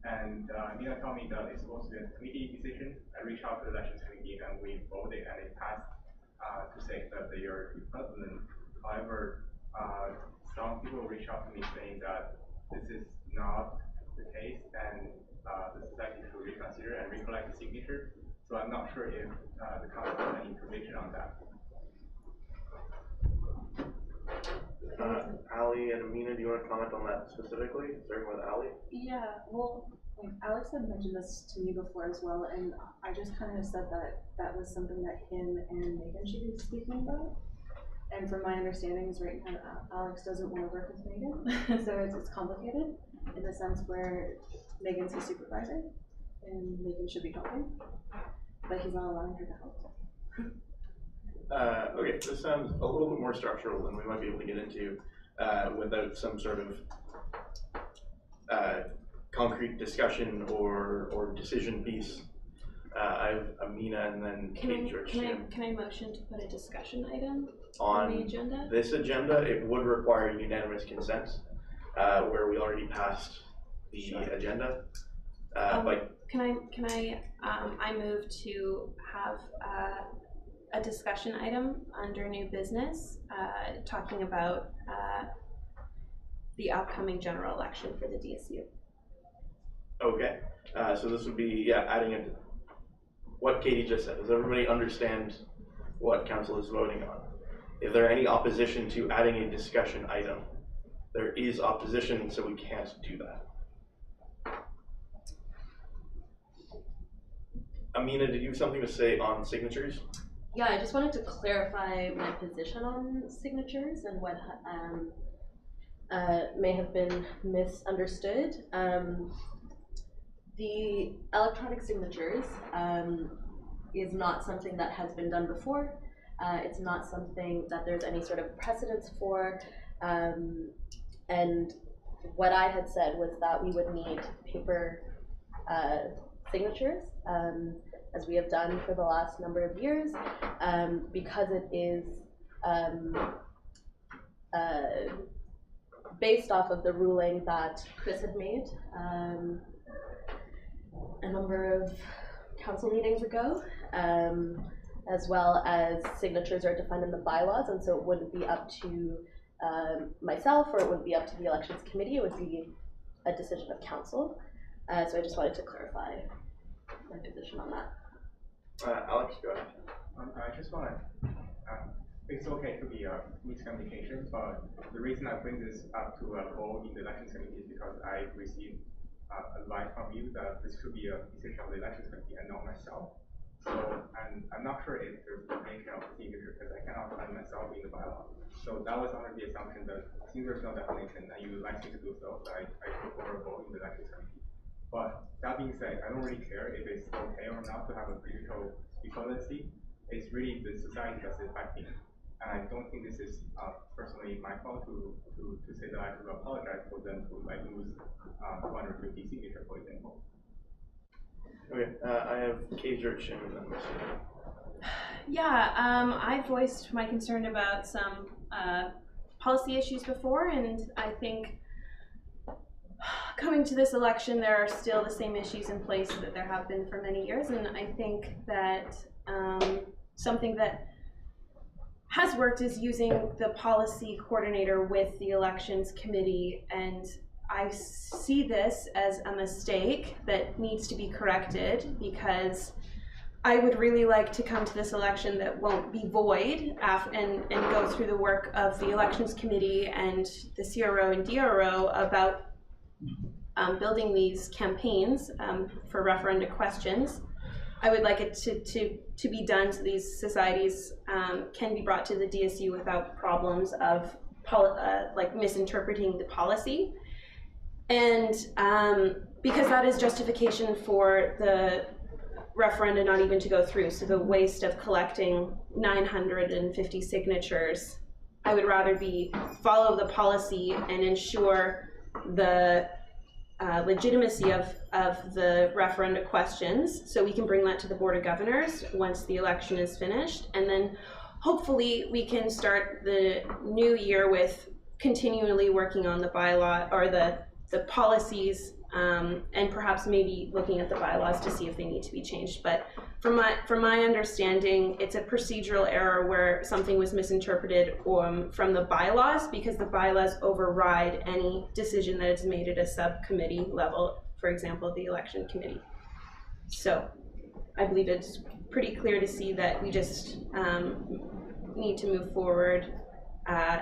And Amina told me that it's supposed to be a committee decision. I reached out to the elections committee and we voted and it passed to say that they are equivalent. However, some people reach out to me saying that this is not the case and the society should reconsider and recollect the signature. So I'm not sure if the council has any information on that. Ali and Amina, do you want to comment on that specifically? Starting with Ali. Yeah, well, like Alex had mentioned this to me before as well, and I just kind of said that that was something that him and Megan should be speaking about. And from my understandings right now, Alex doesn't want to work with Megan, so it's complicated in the sense where Megan's his supervisor, and Megan should be helping, but he's not allowing her to help. Okay, this sounds a little bit more structural than we might be able to get into without some sort of concrete discussion or decision piece. I have Amina and then Kate George. Can I motion to put a discussion item on the agenda? This agenda, it would require unanimous consent, where we already passed the agenda. But Can I move to have a discussion item under new business, talking about the upcoming general election for the DSU. okay, so this would be adding it. What Katie just said. Does everybody understand what council is voting on? Is there any opposition to adding a discussion item? There is opposition, so we can't do that. Amina, did you have something to say on signatures? Yeah, I just wanted to clarify my position on signatures and what may have been misunderstood. The electronic signatures is not something that has been done before. It's not something that there's any sort of precedence for. And what I had said was that we would need paper signatures, as we have done for the last number of years, because it is based off of the ruling that Chris had made a number of council meetings ago, as well as signatures are defined in the bylaws, and so it wouldn't be up to myself, or it wouldn't be up to the elections committee. It would be a decision of council. So I just wanted to clarify my position on that. Alex, go ahead. I just want to, it's okay to be a miscommunication, but the reason I bring this up to a vote in the elections committee is because I received advice from you that this should be a decision of the elections committee and not myself. So I'm not sure if there's a definition of signature because I cannot find myself in the bylaw. So that was under the assumption that since there's no definition and you would like me to do so, I took over a vote in the elections committee. But that being said, I don't really care if it's okay or not to have a digital equivalency. It's really the society that's affecting. And I don't think this is personally my fault to say that I have to apologize for them to like lose 250 signatures, for example. Okay, I have Kay Zurchin and then Marcelo. Yeah, I voiced my concern about some policy issues before, and I think coming to this election, there are still the same issues in place that there have been for many years, and I think that something that has worked is using the policy coordinator with the elections committee, and I see this as a mistake that needs to be corrected, because I would really like to come to this election that won't be void and go through the work of the elections committee and the CRO and DRO about building these campaigns for referenda questions. I would like it to be done so these societies can be brought to the DSU without problems of like misinterpreting the policy. And because that is justification for the referenda not even to go through, so the waste of collecting 950 signatures, I would rather follow the policy and ensure the legitimacy of the referenda questions, so we can bring that to the Board of Governors once the election is finished, and then hopefully we can start the new year with continually working on the bylaw or the policies, and perhaps maybe looking at the bylaws to see if they need to be changed. But from my understanding, it's a procedural error where something was misinterpreted from the bylaws, because the bylaws override any decision that is made at a subcommittee level, for example, the election committee. So I believe it's pretty clear to see that we just need to move forward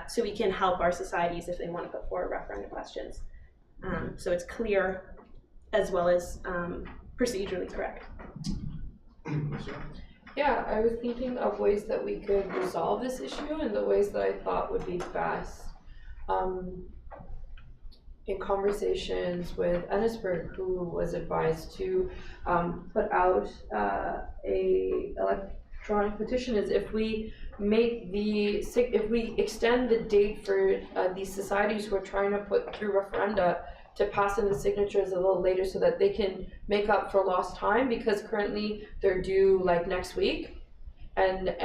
so we can help our societies if they want to put forward referendum questions. So it's clear as well as procedurally correct. Yeah, I was thinking of ways that we could resolve this issue and the ways that I thought would be best. In conversations with Ennisburg, who was advised to put out a electronic petition, is if we extend the date for these societies who are trying to put through referenda to pass in the signatures a little later, so that they can make up for lost time, because currently they're due like next week, and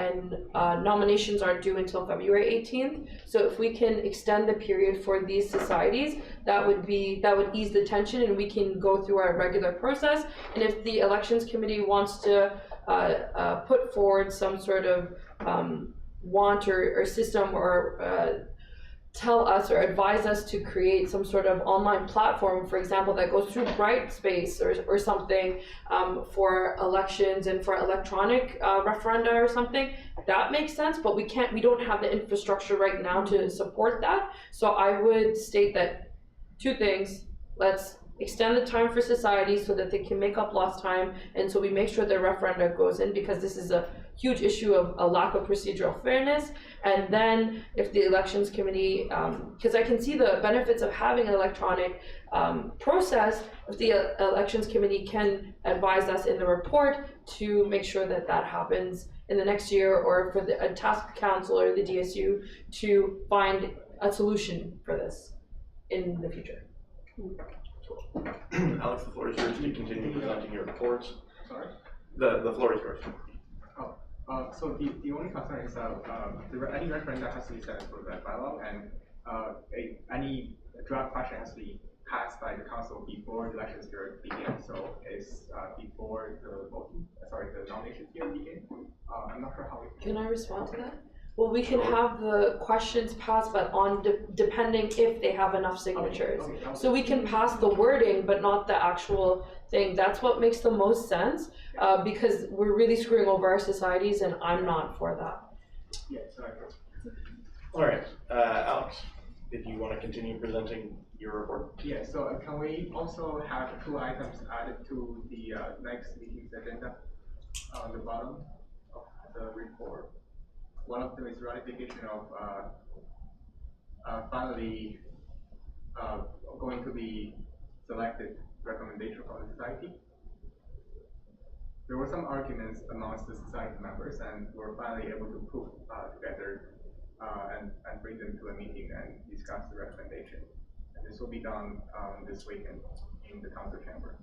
nominations aren't due until February 18th. So if we can extend the period for these societies, that would ease the tension, and we can go through our regular process. And if the elections committee wants to put forward some sort of want or system, or tell us or advise us to create some sort of online platform, for example, that goes through Brightspace or something for elections and for electronic referenda or something, that makes sense. But we don't have the infrastructure right now to support that. So I would state that two things: let's extend the time for societies so that they can make up lost time, and so we make sure the referenda goes in, because this is a huge issue of a lack of procedural fairness. And then if the elections committee, because I can see the benefits of having an electronic process, if the elections committee can advise us in the report to make sure that that happens in the next year, or for the task council or the DSU to find a solution for this in the future. Alex, the floor is yours to continue presenting your reports. Sorry? The floor is yours. So the only concern is any referendum has to be set for the bylaw, and any draft question has to be passed by the council before the elections period begins. So it's before the nomination period begins. I'm not sure how we can I respond to that? Well, we can have the questions passed, but on depending if they have enough signatures. Okay. So we can pass the wording, but not the actual thing. That's what makes the most sense, because we're really screwing over our societies, and I'm not for that. Yeah, sorry. All right, Alex, did you want to continue presenting your report? Yeah, so can we also have 2 items added to the next meeting's agenda on the bottom of the report? One of them is ratification of finally going to be selected recommendation from the society. There were some arguments amongst the society members, and we're finally able to put together and bring them to a meeting and discuss the recommendation. And this will be done this weekend in the council chamber.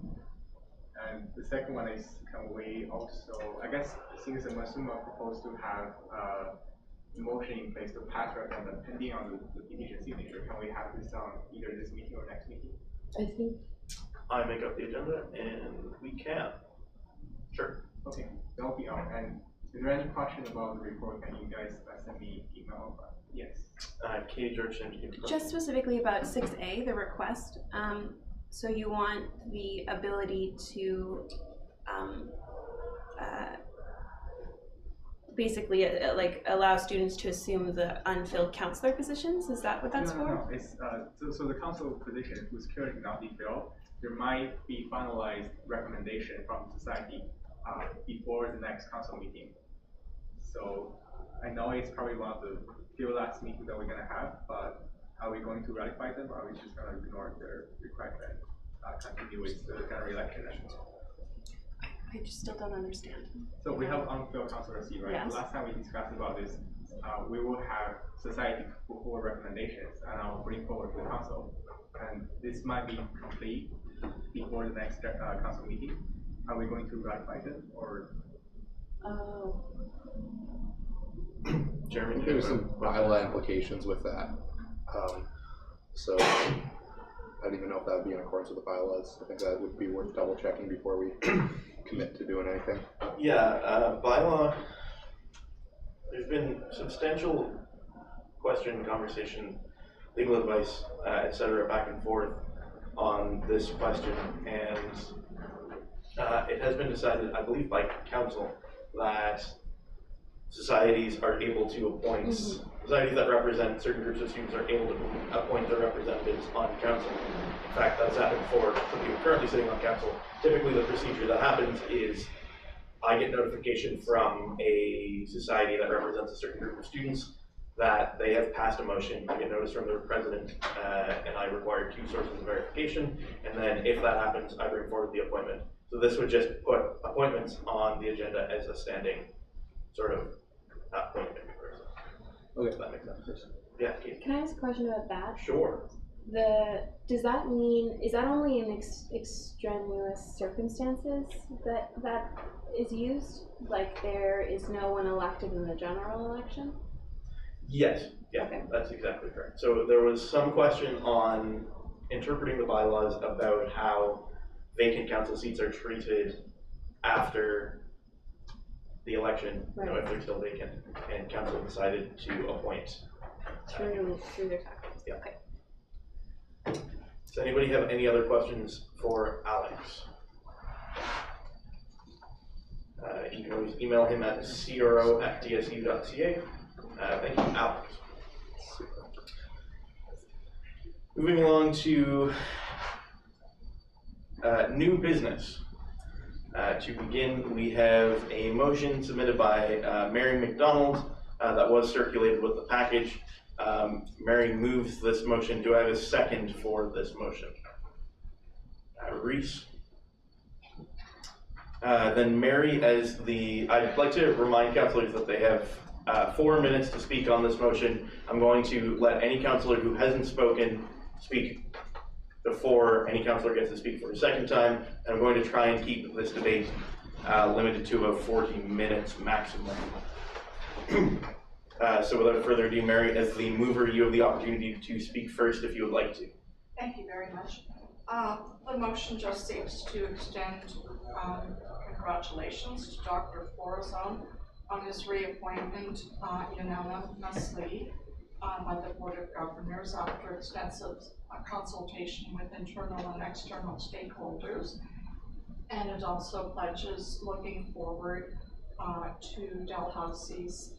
And the second one is, can we also, I guess, since the Masuma proposed to have a motion in place to pass referendum pending on the petition signature, can we have this done either this meeting or next meeting? I think I make up the agenda, and we can. Sure. Okay, that'll be all. And is there any question about the report? Can you guys send me email? Yes. Katie George, just specifically about 6A, the request. So you want the ability to basically like allow students to assume the unfilled counselor positions? Is that what that's for? No. It's so the council position who's currently not be filled, there might be finalized recommendation from society before the next council meeting. So I know it's probably one of the few last meetings that we're gonna have, but are we going to ratify them, or are we just gonna ignore their request and continue with the general election? I just still don't understand. So we have unfilled councilor seat, right? Yes. Last time we discussed about this, we will have society put forward recommendations, and I'll bring forward to the council. And this might be complete before the next council meeting. Are we going to ratify them, or? Oh. Jeremy, there's some bylaw implications with that. So I don't even know if that would be in accordance with the bylaws. I think that would be worth double checking before we commit to doing anything. Yeah, bylaw, there's been substantial question, conversation, legal advice, etc., back and forth on this question, and it has been decided, I believe, by council that societies are able to appoint, societies that represent certain groups of students are able to appoint their representatives on council. In fact, that's happened for people currently sitting on council. Typically the procedure that happens is I get notification from a society that represents a certain group of students that they have passed a motion. I get notice from their president, and I require 2 sources of verification, and then if that happens, I bring forward the appointment. So this would just put appointments on the agenda as a standing sort of appointment process. Okay. Does that make sense? Yeah, Kate. Can I ask a question about that? Sure. Does that mean, is that only in extraneous circumstances that is used? Like there is no one elected in the general election? Yes, yeah, okay. That's exactly correct. So there was some question on interpreting the bylaws about how vacant council seats are treated after the election, right. You know, if they're still vacant, and council decided to appoint through their tactics. Yeah. Okay. Does anybody have any other questions for Alex? You can always email him at cro@dsu.ca. Thank you, Alex. Moving along to New business. To begin, we have a motion submitted by Mary McDonald that was circulated with the package. Mary moves this motion. Do I have a second for this motion? Reese. Then Mary, I'd like to remind councillors that they have 4 minutes to speak on this motion. I'm going to let any councillor who hasn't spoken speak before any councillor gets to speak for a second time. And I'm going to try and keep this debate limited to about 40 minutes maximum. So without further ado, Mary, as the mover, you have the opportunity to speak first if you would like to. Thank you very much. The motion just seeks to extend congratulations to Dr. Florazone on his reappointment unanimously by the Board of Governors after extensive consultation with internal and external stakeholders. And it also pledges looking forward to Dalhousie's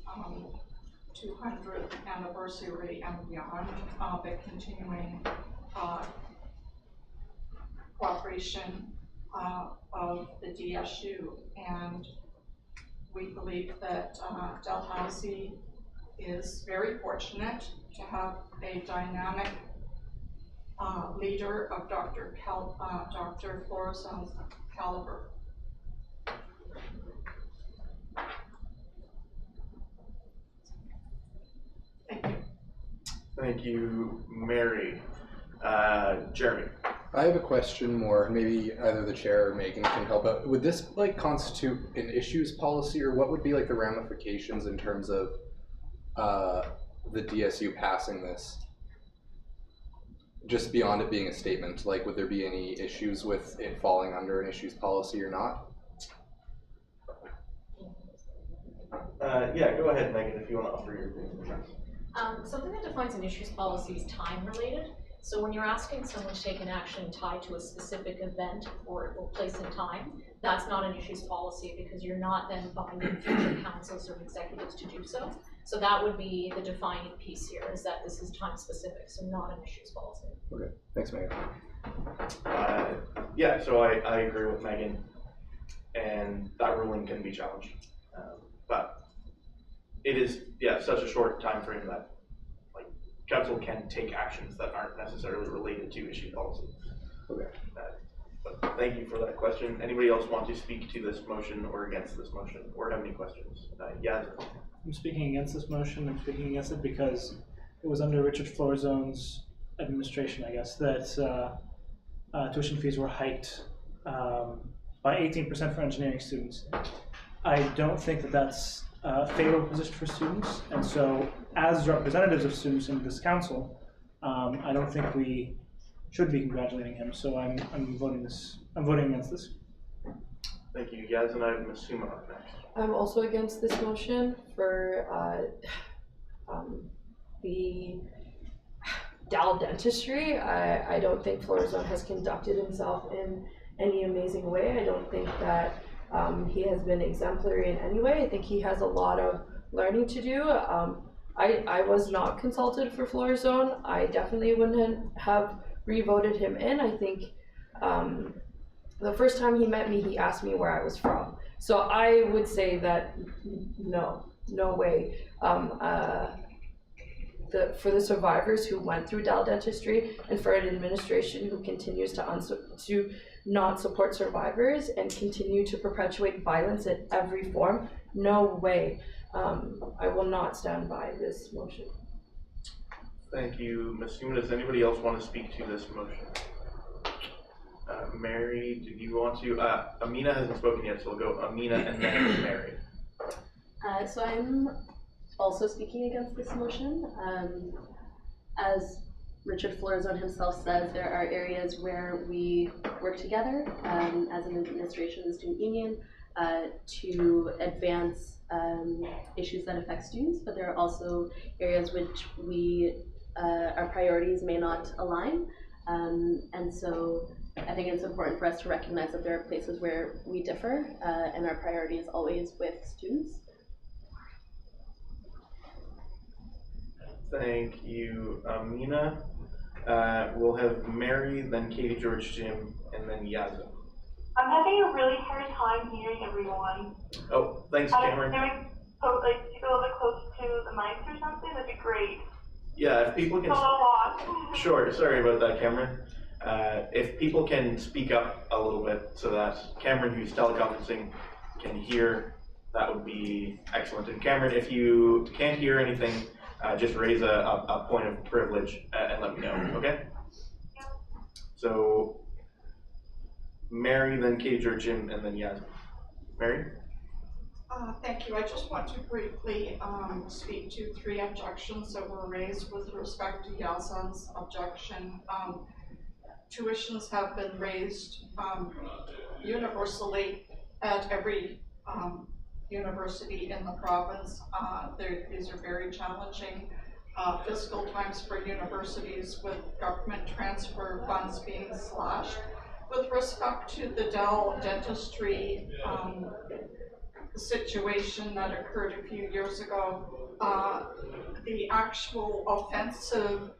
200th anniversary and beyond, the continuing cooperation of the DSU. And we believe that Dalhousie is very fortunate to have a dynamic leader of Dr. Florazone's caliber. Thank you. Thank you, Mary. Jeremy. I have a question more, maybe either the chair or Megan can help out. Would this like constitute an issues policy, or what would be like the ramifications in terms of the DSU passing this? Just beyond it being a statement, like would there be any issues with it falling under an issues policy or not? Yeah, go ahead, Megan, if you want to offer your opinion. Something that defines an issues policy is time related. So when you're asking someone to take an action tied to a specific event or place in time, that's not an issues policy because you're not then binding future councils or executives to do so. So that would be the defining piece here, is that this is time specific, so not an issues policy. Okay, thanks, Megan. Yeah, so I agree with Megan, and that ruling can be challenged. But it is, yeah, such a short time frame that council can take actions that aren't necessarily related to issue policy. Okay. But thank you for that question. Anybody else want to speak to this motion or against this motion, or have any questions? Yeah. I'm speaking against this motion. I'm speaking against it because it was under Richard Florazone's administration, I guess, that tuition fees were hiked by 18% for engineering students. I don't think that that's a favorable position for students, and so as representatives of students in this council, I don't think we should be congratulating him. So I'm voting against this. Thank you, Yaz, and I have Masuma up next. I'm also against this motion for the Dal dentistry. I don't think Florazone has conducted himself in any amazing way. I don't think that he has been exemplary in any way. I think he has a lot of learning to do. I was not consulted for Florazone. I definitely wouldn't have re-voted him in. I think the first time he met me, he asked me where I was from. So I would say that no way. For the survivors who went through Dal dentistry, and for an administration who continues to not support survivors and continue to perpetuate violence in every form, no way. I will not stand by this motion. Thank you, Masuma. Does anybody else want to speak to this motion? Mary, do you want to? Amina hasn't spoken yet, so we'll go Amina and then Mary. So I'm also speaking against this motion. As Richard Florazone himself says, there are areas where we work together as an administration and student union to advance issues that affect students, but there are also areas which our priorities may not align. And so I think it's important for us to recognize that there are places where we differ and our priority is always with students. Thank you, Amina. We'll have Mary, then Katie, George, Jim, and then Yazin. I'm having a really hard time hearing everyone. Oh, thanks, Cameron. Like, you go a little bit close to the mics or something, that'd be great. Yeah, if people can. Sure, sorry about that, Cameron. If people can speak up a little bit so that Cameron, who's teleconferencing, can hear, that would be excellent. And Cameron, if you can't hear anything, just raise a point of privilege and let me know, okay? So, Mary, then Katie, or Jim, and then Yasmin. Mary? Thank you. I just want to briefly speak to 3 objections that were raised with respect to Yazan's objection. Tuitions have been raised universally at every university in the province. These are very challenging fiscal times for universities with government transfer funds being slashed. With respect to the Dell dentistry situation that occurred a few years ago, the actual offensive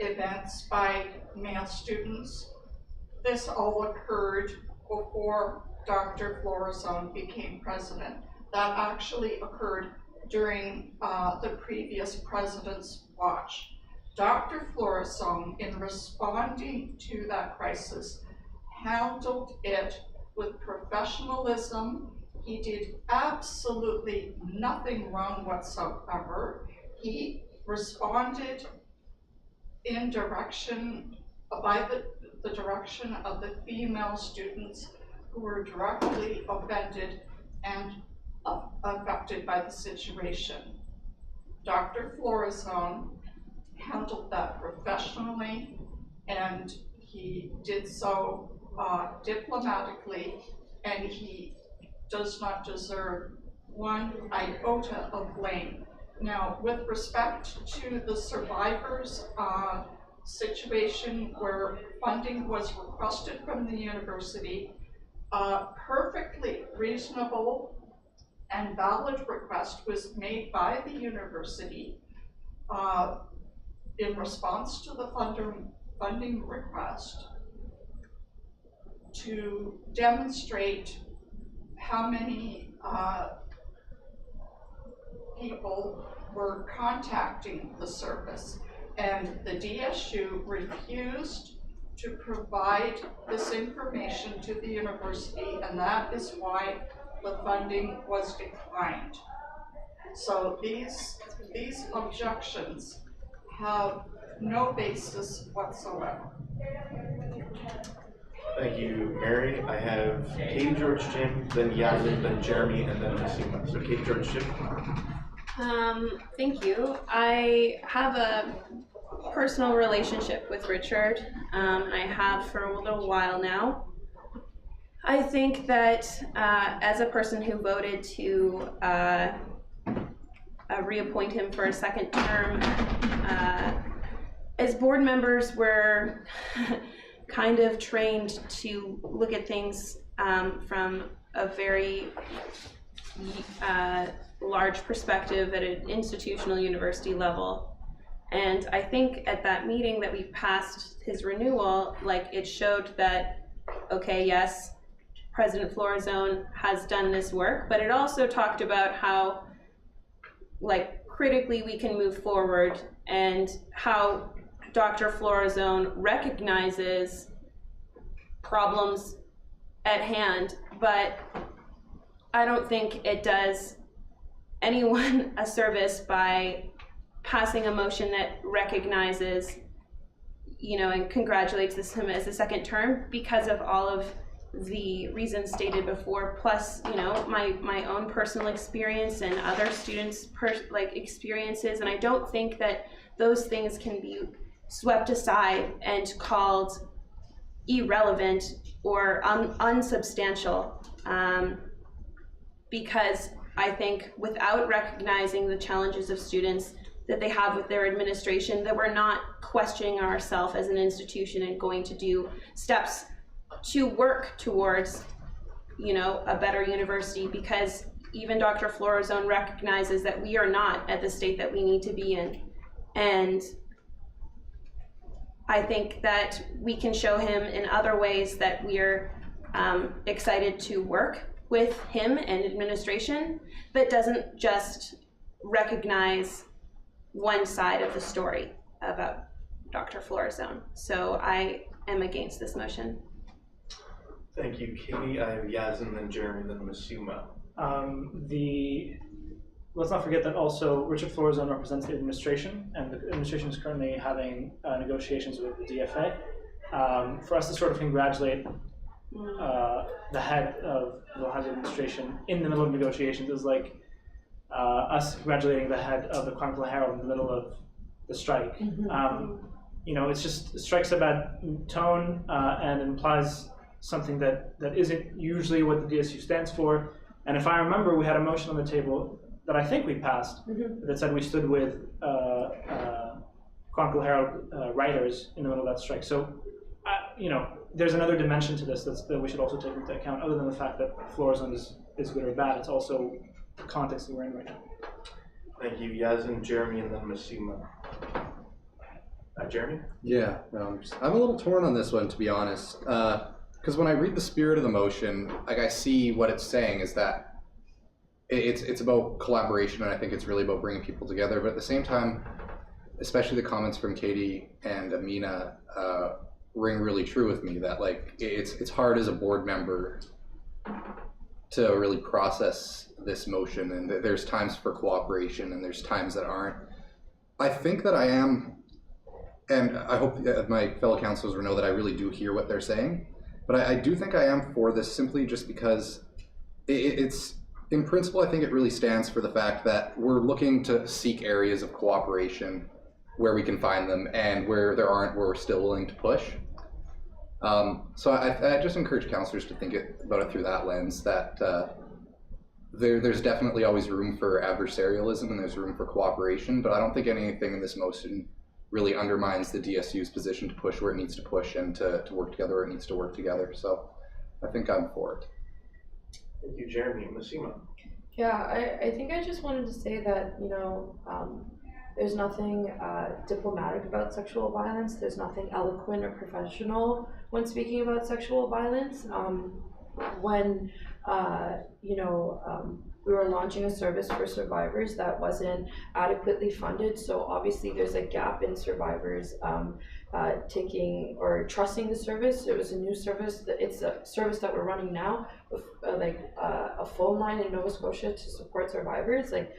events by male students, this all occurred before Dr. Florazone became president. That actually occurred during the previous president's watch. Dr. Florazone, in responding to that crisis, handled it with professionalism. He did absolutely nothing wrong whatsoever. He responded in direction, by the direction of the female students who were directly offended and affected by the situation. Dr. Florazone handled that professionally, and he did so diplomatically, and he does not deserve one iota of blame. Now, with respect to the survivors situation where funding was requested from the university, perfectly reasonable and valid request was made by the university in response to the funding request to demonstrate how many people were contacting the service, and the DSU refused to provide this information to the university, and that is why the funding was declined. So these objections have no basis whatsoever. Thank you, Mary. I have Katie, George, Jim, then Yazin, then Jeremy, and then Nasima. So Katie, George, Jim. Thank you. I have a personal relationship with Richard. I have for a little while now. I think that as a person who voted to reappoint him for a second term, as board members, we're kind of trained to look at things from a very large perspective at an institutional university level. And I think at that meeting that we passed his renewal, like, it showed that, okay, yes, President Florazone has done this work, but it also talked about how, like, critically we can move forward and how Dr. Florazone recognizes problems at hand, but I don't think it does anyone a service by passing a motion that recognizes, you know, and congratulates him as a second term because of all of the reasons stated before, plus, you know, my own personal experience and other students' experiences, and I don't think that those things can be swept aside and called irrelevant or unsubstantial, because I think without recognizing the challenges of students that they have with their administration, that we're not questioning ourselves as an institution and going to do steps to work towards, you know, a better university, because even Dr. Florazone recognizes that we are not at the state that we need to be in. And I think that we can show him in other ways that we're excited to work with him and administration that doesn't just recognize one side of the story about Dr. Florizone. So I am against this motion. Thank you, Katie. I have Yazin, then Jeremy, then Masuma. Let's not forget that also Richard Florizone represents the administration, and the administration is currently having negotiations with the DFA. For us to sort of congratulate the head of the Dalhousie administration in the middle of negotiations is like us congratulating the head of the Chronicle Herald in the middle of the strike. You know, it strikes a bad tone and implies something that isn't usually what the DSU stands for. And if I remember, we had a motion on the table that I think we passed that said we stood with Chronicle Herald writers in the middle of that strike. So, you know, there's another dimension to this that we should also take into account, other than the fact that Florizone is good or bad. It's also the context that we're in right now. Thank you, Yazin, Jeremy, and then Masuma. Jeremy? Yeah, no, I'm a little torn on this one, to be honest. Because when I read the spirit of the motion, like I see what it's saying is that it's about collaboration, and I think it's really about bringing people together. But at the same time, especially the comments from Katie and Amina ring really true with me. That like it's hard as a board member to really process this motion, and there's times for cooperation, and there's times that aren't. I think that I am. And I hope my fellow councilors will know that I really do hear what they're saying. But I do think I am for this simply just because it's, in principle, I think it really stands for the fact that we're looking to seek areas of cooperation where we can find them, and where there aren't, we're still willing to push. So I just encourage councilors to think about it through that lens, that there's definitely always room for adversarialism and there's room for cooperation, but I don't think anything in this motion really undermines the DSU's position to push where it needs to push and to work together where it needs to work together. So I think I'm for it. Thank you, Jeremy. Masima? Yeah, I think I just wanted to say that, you know, there's nothing diplomatic about sexual violence. There's nothing eloquent or professional when speaking about sexual violence. When, you know, we were launching a service for survivors that wasn't adequately funded, so obviously there's a gap in survivors taking or trusting the service. It was a new service. It's a service that we're running now with a phone line in Nova Scotia to support survivors. Like,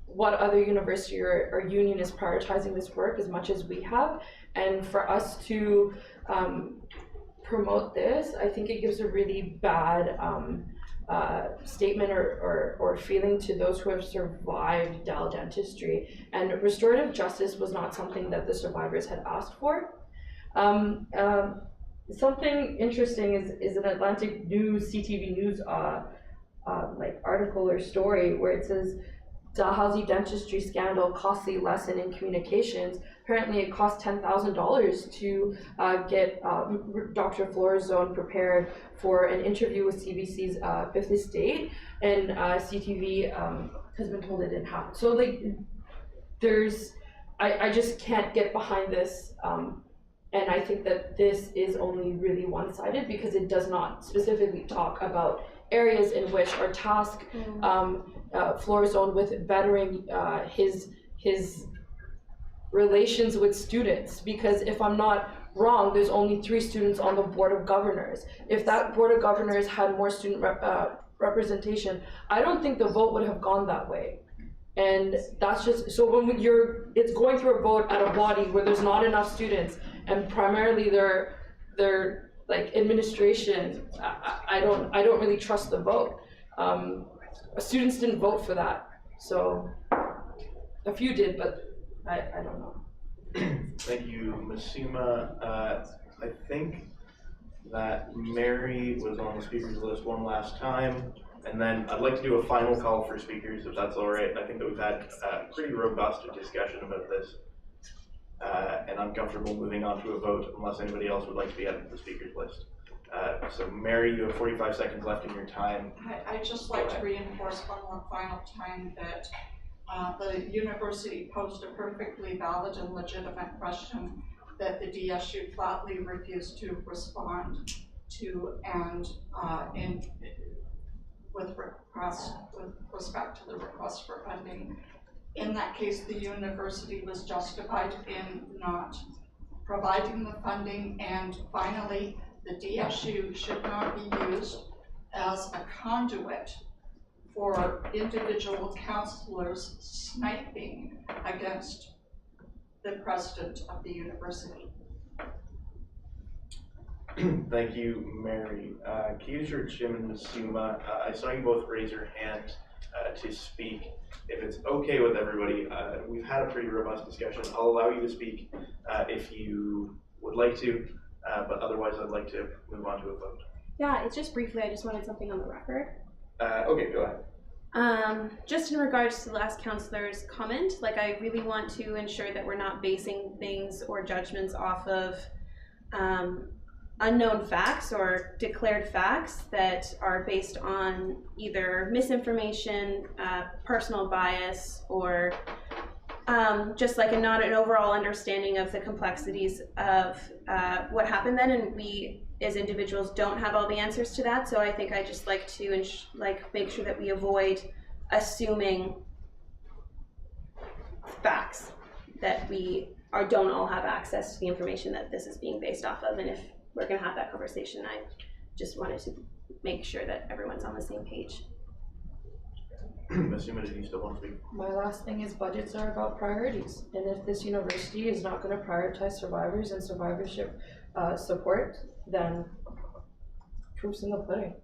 what other university or union is prioritizing this work as much as we have? And for us to promote this, I think it gives a really bad statement or feeling to those who have survived Dell dentistry. And restorative justice was not something that the survivors had asked for. Something interesting is an Atlantic News, CTV News article or story where it says, Dalhousie dentistry scandal, costly lesson in communications. Apparently it cost $10,000 to get Dr. Florizone prepared for an interview with CBC's Fifth Estate, and CTV has been told it didn't happen. So like, I just can't get behind this, and I think that this is only really one-sided because it does not specifically talk about areas in which are tasked Florizone with bettering his relations with students. Because if I'm not wrong, there's only 3 students on the Board of Governors. If that Board of Governors had more student representation, I don't think the vote would have gone that way. And that's just, so when it's going through a vote at a body where there's not enough students, and primarily they're like administration, I don't really trust the vote. Students didn't vote for that, so a few did, but I don't know. Thank you, Masima. I think that Mary was on the speakers list one last time, and then I'd like to do a final call for speakers, if that's all right. I think that we've had a pretty robust discussion about this, and I'm comfortable moving on to a vote unless anybody else would like to be added to the speakers list. So Mary, you have 45 seconds left in your time. I'd just like to reinforce one more final time that the university posed a perfectly valid and legitimate question that the DSU flatly refused to respond to and with respect to the request for funding. In that case, the university was justified in not providing the funding, and finally, the DSU should not be used as a conduit for individual counselors sniping against the president of the university. Thank you, Mary. Keisha, Jim, and Suma, I saw you both raise your hand to speak. If it's okay with everybody, we've had a pretty robust discussion. I'll allow you to speak if you would like to, but otherwise I'd like to move on to a vote. Yeah, it's just briefly, I just wanted something on the record. Okay, go ahead. Just in regards to the last counselor's comment, like I really want to ensure that we're not basing things or judgments off of unknown facts or declared facts that are based on either misinformation, personal bias, or just like not an overall understanding of the complexities of what happened then, and we as individuals don't have all the answers to that. So I think I just like to make sure that we avoid assuming facts, that we don't all have access to the information that this is being based off of. And if we're going to have that conversation, I just wanted to make sure that everyone's on the same page. Assuming that you still want to speak. My last thing is budgets are about priorities, and if this university is not going to prioritize survivors and survivorship support, then proof's in the pudding.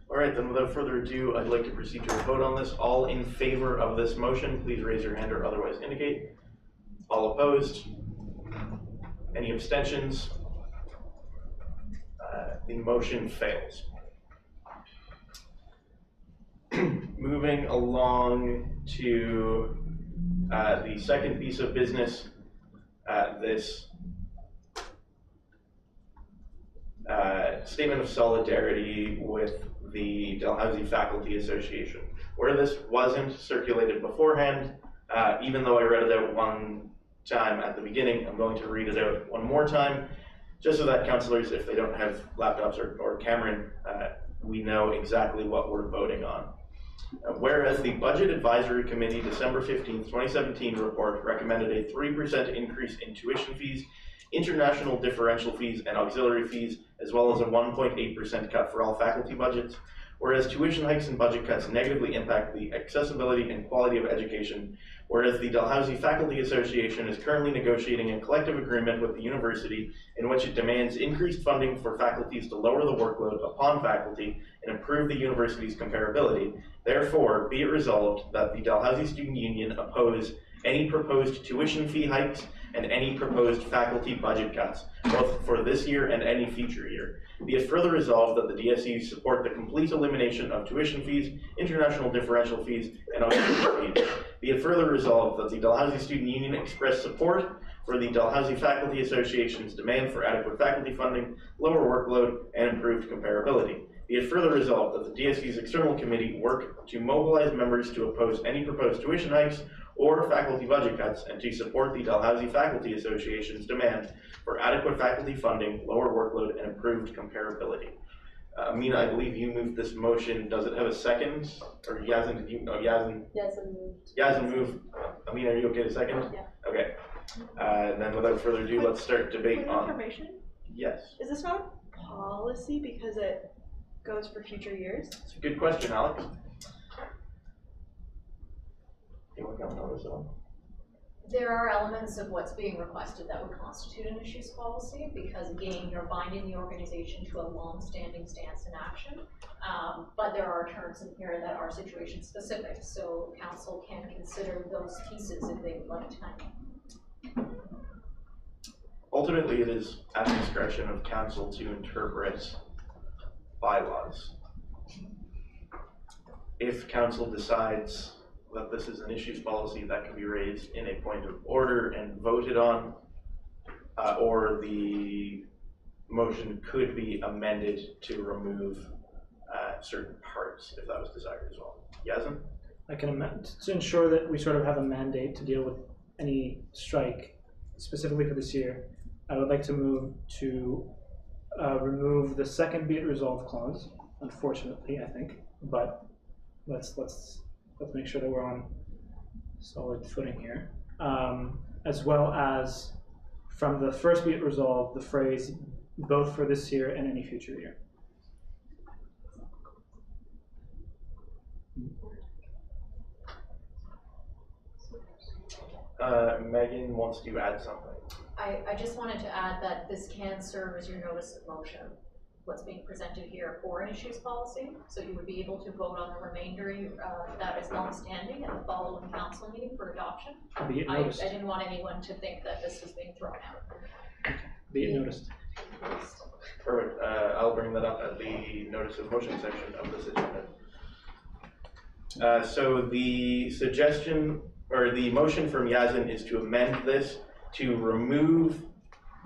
All right, then without further ado, I'd like to proceed to a vote on this. All in favor of this motion, please raise your hand or otherwise indicate. All opposed? Any abstentions? The motion fails. Moving along to the second piece of business, this statement of solidarity with the Dalhousie Faculty Association. Where this wasn't circulated beforehand, even though I read it out one time at the beginning, I'm going to read it out one more time, just so that councillors, if they don't have laptops or Cameron, we know exactly what we're voting on. Whereas the Budget Advisory Committee December 15th, 2017 report recommended a 3% increase in tuition fees, international differential fees, and auxiliary fees, as well as a 1.8% cut for all faculty budgets. Whereas tuition hikes and budget cuts negatively impact the accessibility and quality of education, whereas the Dalhousie Faculty Association is currently negotiating a collective agreement with the university in which it demands increased funding for faculties to lower the workload upon faculty and improve the university's comparability. Therefore, be it resolved that the Dalhousie Student Union oppose any proposed tuition fee hikes and any proposed faculty budget cuts, both for this year and any future year. Be it further resolved that the DSU support the complete elimination of tuition fees, international differential fees, and auxiliary fees. Be it further resolved that the Dalhousie Student Union express support for the Dalhousie Faculty Association's demand for adequate faculty funding, lower workload, and improved comparability. Be it further resolved that the DSU's external committee work to mobilize members to oppose any proposed tuition hikes or faculty budget cuts, and to support the Dalhousie Faculty Association's demand for adequate faculty funding, lower workload, and improved comparability. Amina, I believe you moved this motion. Does it have a second? Or Yazin, did you? Oh, Yazin. Yazin moved. Yazin moved. Amina, are you okay to second? Yeah. Okay. Then without further ado, let's start debate on. Information? Yes. Is this not a policy because it goes for future years? It's a good question, Alex. You want to comment on this one? There are elements of what's being requested that would constitute an issues policy, because again, you're binding the organization to a long-standing stance and action. But there are terms in here that are situation specific, so council can consider those pieces if they would like to. Ultimately, it is at the discretion of council to interpret bylaws. If council decides that this is an issues policy that can be raised in a point of order and voted on, or the motion could be amended to remove certain parts if that was desired as well. Yazin? I can amend to ensure that we sort of have a mandate to deal with any strike specifically for this year, I would like to move to remove the second be it resolved clause. Unfortunately, I think, but let's make sure that we're on solid footing here. As well as from the first be it resolved, the phrase both for this year and any future year. Megan wants to add something. I just wanted to add that this can serve as your notice of motion, what's being presented here for an issues policy. So you would be able to vote on the remainder that is long-standing at the following council meeting for adoption. Be it I noticed. didn't want anyone to think that this was being thrown out. Be it noticed. Perfect. I'll bring that up at the notice of motion section of this agenda. So the suggestion or the motion from Yazin is to amend this to remove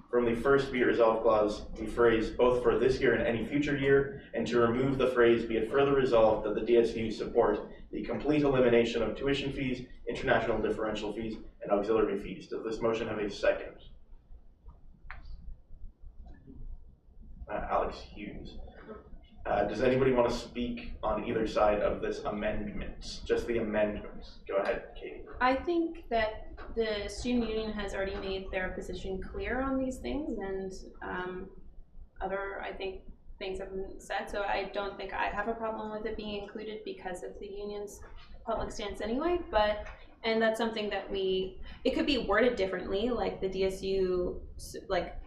from the first be it resolved clause the phrase both for this year and any future year, and to remove the phrase be it further resolved that the DSU support the complete elimination of tuition fees, international differential fees, and auxiliary fees. Does this motion have a second? Alex Hughes. Does anybody want to speak on either side of this amendment? Just the amendments. Go ahead, Katie. I think that the student union has already made their position clear on these things, and other, I think, things have been said, so I don't think I have a problem with it being included because of the union's public stance anyway, and that's something that it could be worded differently, like the DSU, like,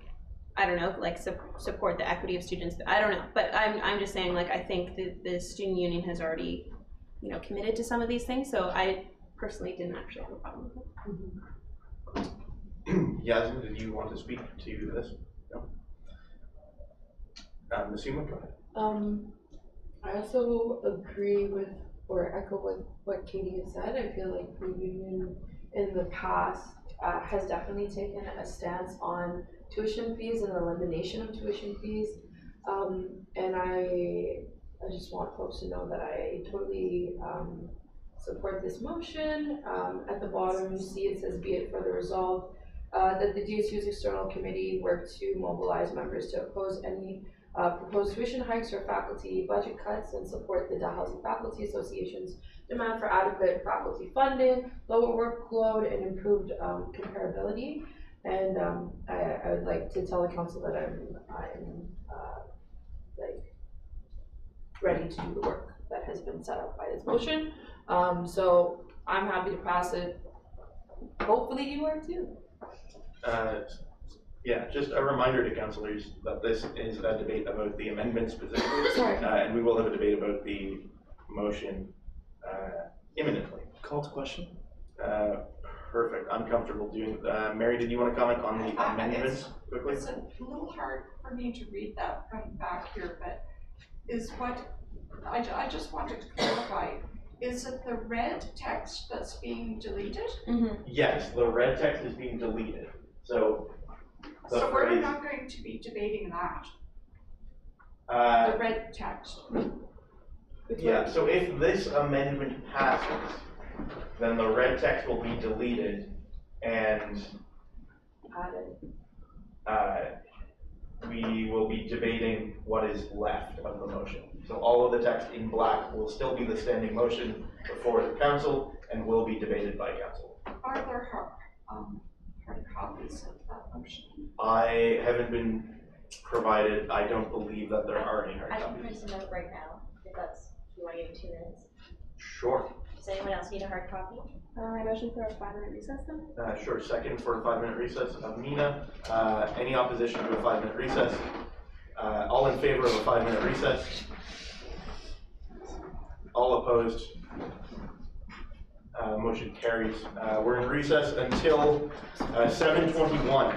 I don't know, like support the equity of students. I don't know, but I'm just saying, like, I think the student union has already, committed to some of these things. So I personally didn't actually have a problem with it. Yasmin, did you want to speak to this? No. Nasima, go ahead. I also agree with or echo with what Katie has said. I feel like the union in the past has definitely taken a stance on tuition fees and the elimination of tuition fees, and I just want folks to know that I totally support this motion. At the bottom you see it says be it further resolved that the DSU's external committee work to mobilize members to oppose any proposed tuition hikes or faculty budget cuts and support the Dalhousie Faculty Association's demand for adequate faculty funding, lower workload, and improved comparability. And I would like to tell the council that I'm like ready to do the work that has been set up by this motion. So I'm happy to pass it. Hopefully you are too. Yeah, just a reminder to councillors that this is a debate about the amendment specifically, and we will have a debate about the motion imminently. Call to question. Perfect. I'm comfortable doing. Mary, did you want to comment on the amendments quickly? It's a little hard for me to read that from back here, but is what I just wanted to clarify. Is it the red text that's being deleted? Mm-hmm. Yes, the red text is being deleted. So we're not going to be debating that. The red text. Yeah, so if this amendment passes, then the red text will be deleted and we will be debating what is left of the motion. So all of the text in black will still be the standing motion before the council and will be debated by council. Are there hard copies of that motion? I haven't been provided. I don't believe that there are any hard I can copies. print some out right now, if you want to give me 2 minutes. Sure. Does anyone else need a hard copy? I motion for a 5-minute recess then? Sure. Second for a 5-minute recess. Amina, any opposition to a 5-minute recess? All in favor of a 5-minute recess? All opposed? Motion carries. We're in recess until 7:21.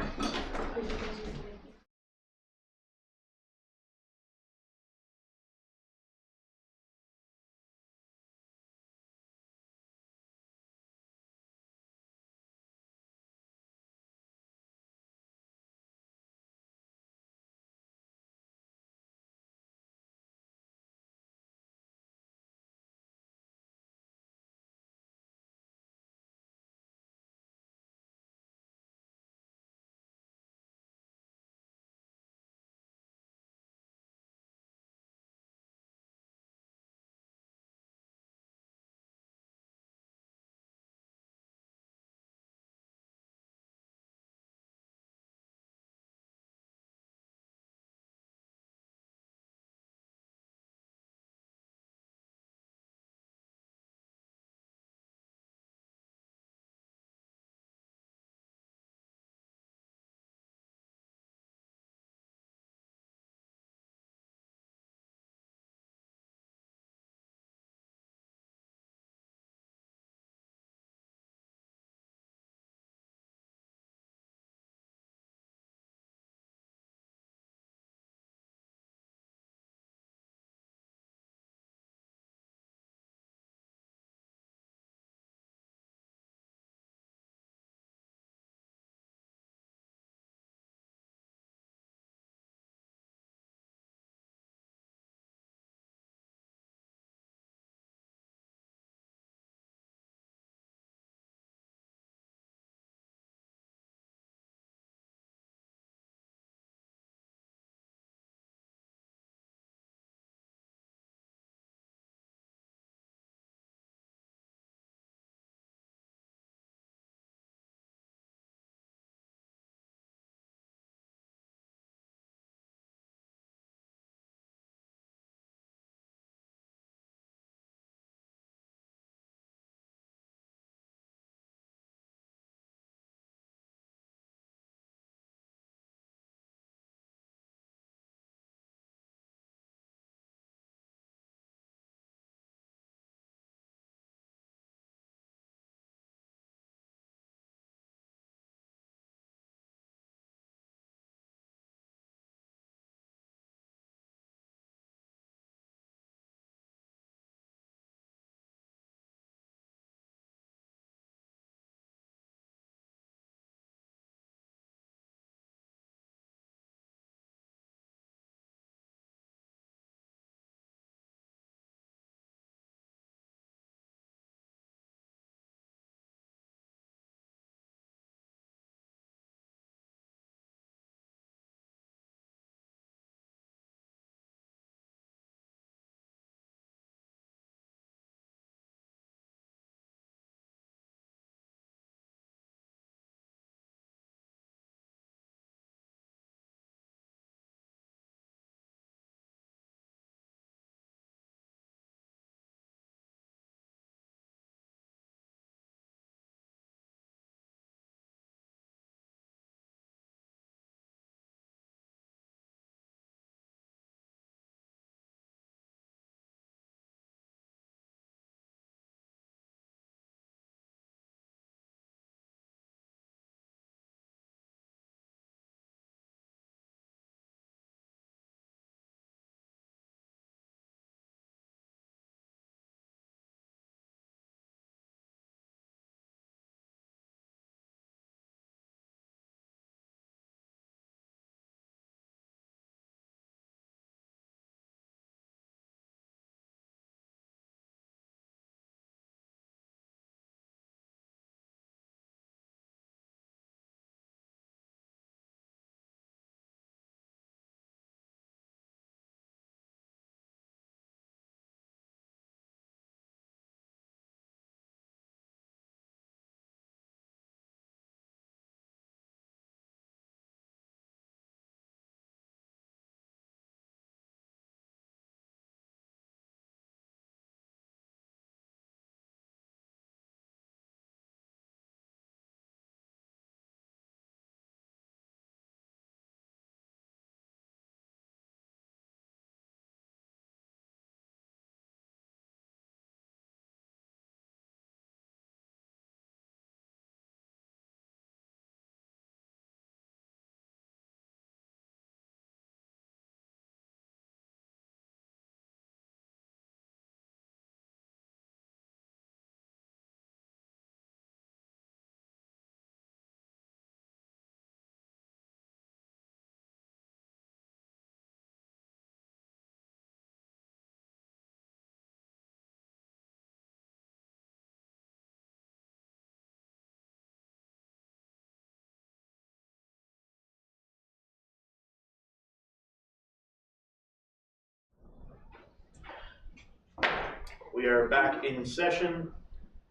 We are back in session.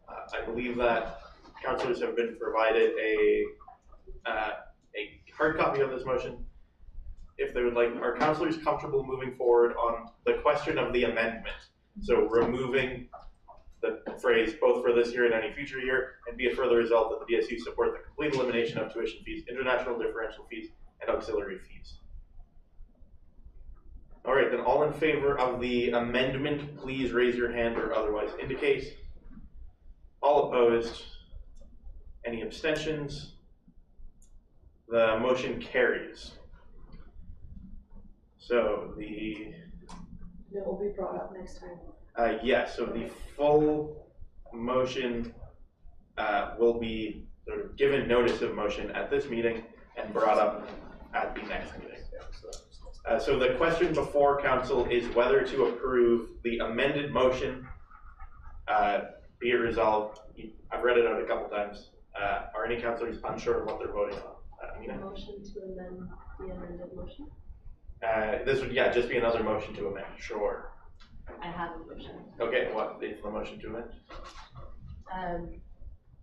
I believe that councillors have been provided a hard copy of this motion. If they would like, are councillors comfortable moving forward on the question of the amendment? So removing the phrase both for this year and any future year, and be it further resolved that the DSU support the complete elimination of tuition fees, international differential fees, and auxiliary fees. All right, then all in favor of the amendment, please raise your hand or otherwise indicate. All opposed? Any abstentions? The motion carries. So the... It will be brought up next time. Yes, so the full motion will be sort of given notice of motion at this meeting and brought up at the next meeting. So the question before council is whether to approve the amended motion. Be it resolved. I've read it out a couple times. Are any councillors unsure of what they're voting on? Mina? Motion to amend the amended motion? This would, just be another motion to amend, sure. I have a motion. Okay, what is the motion to amend?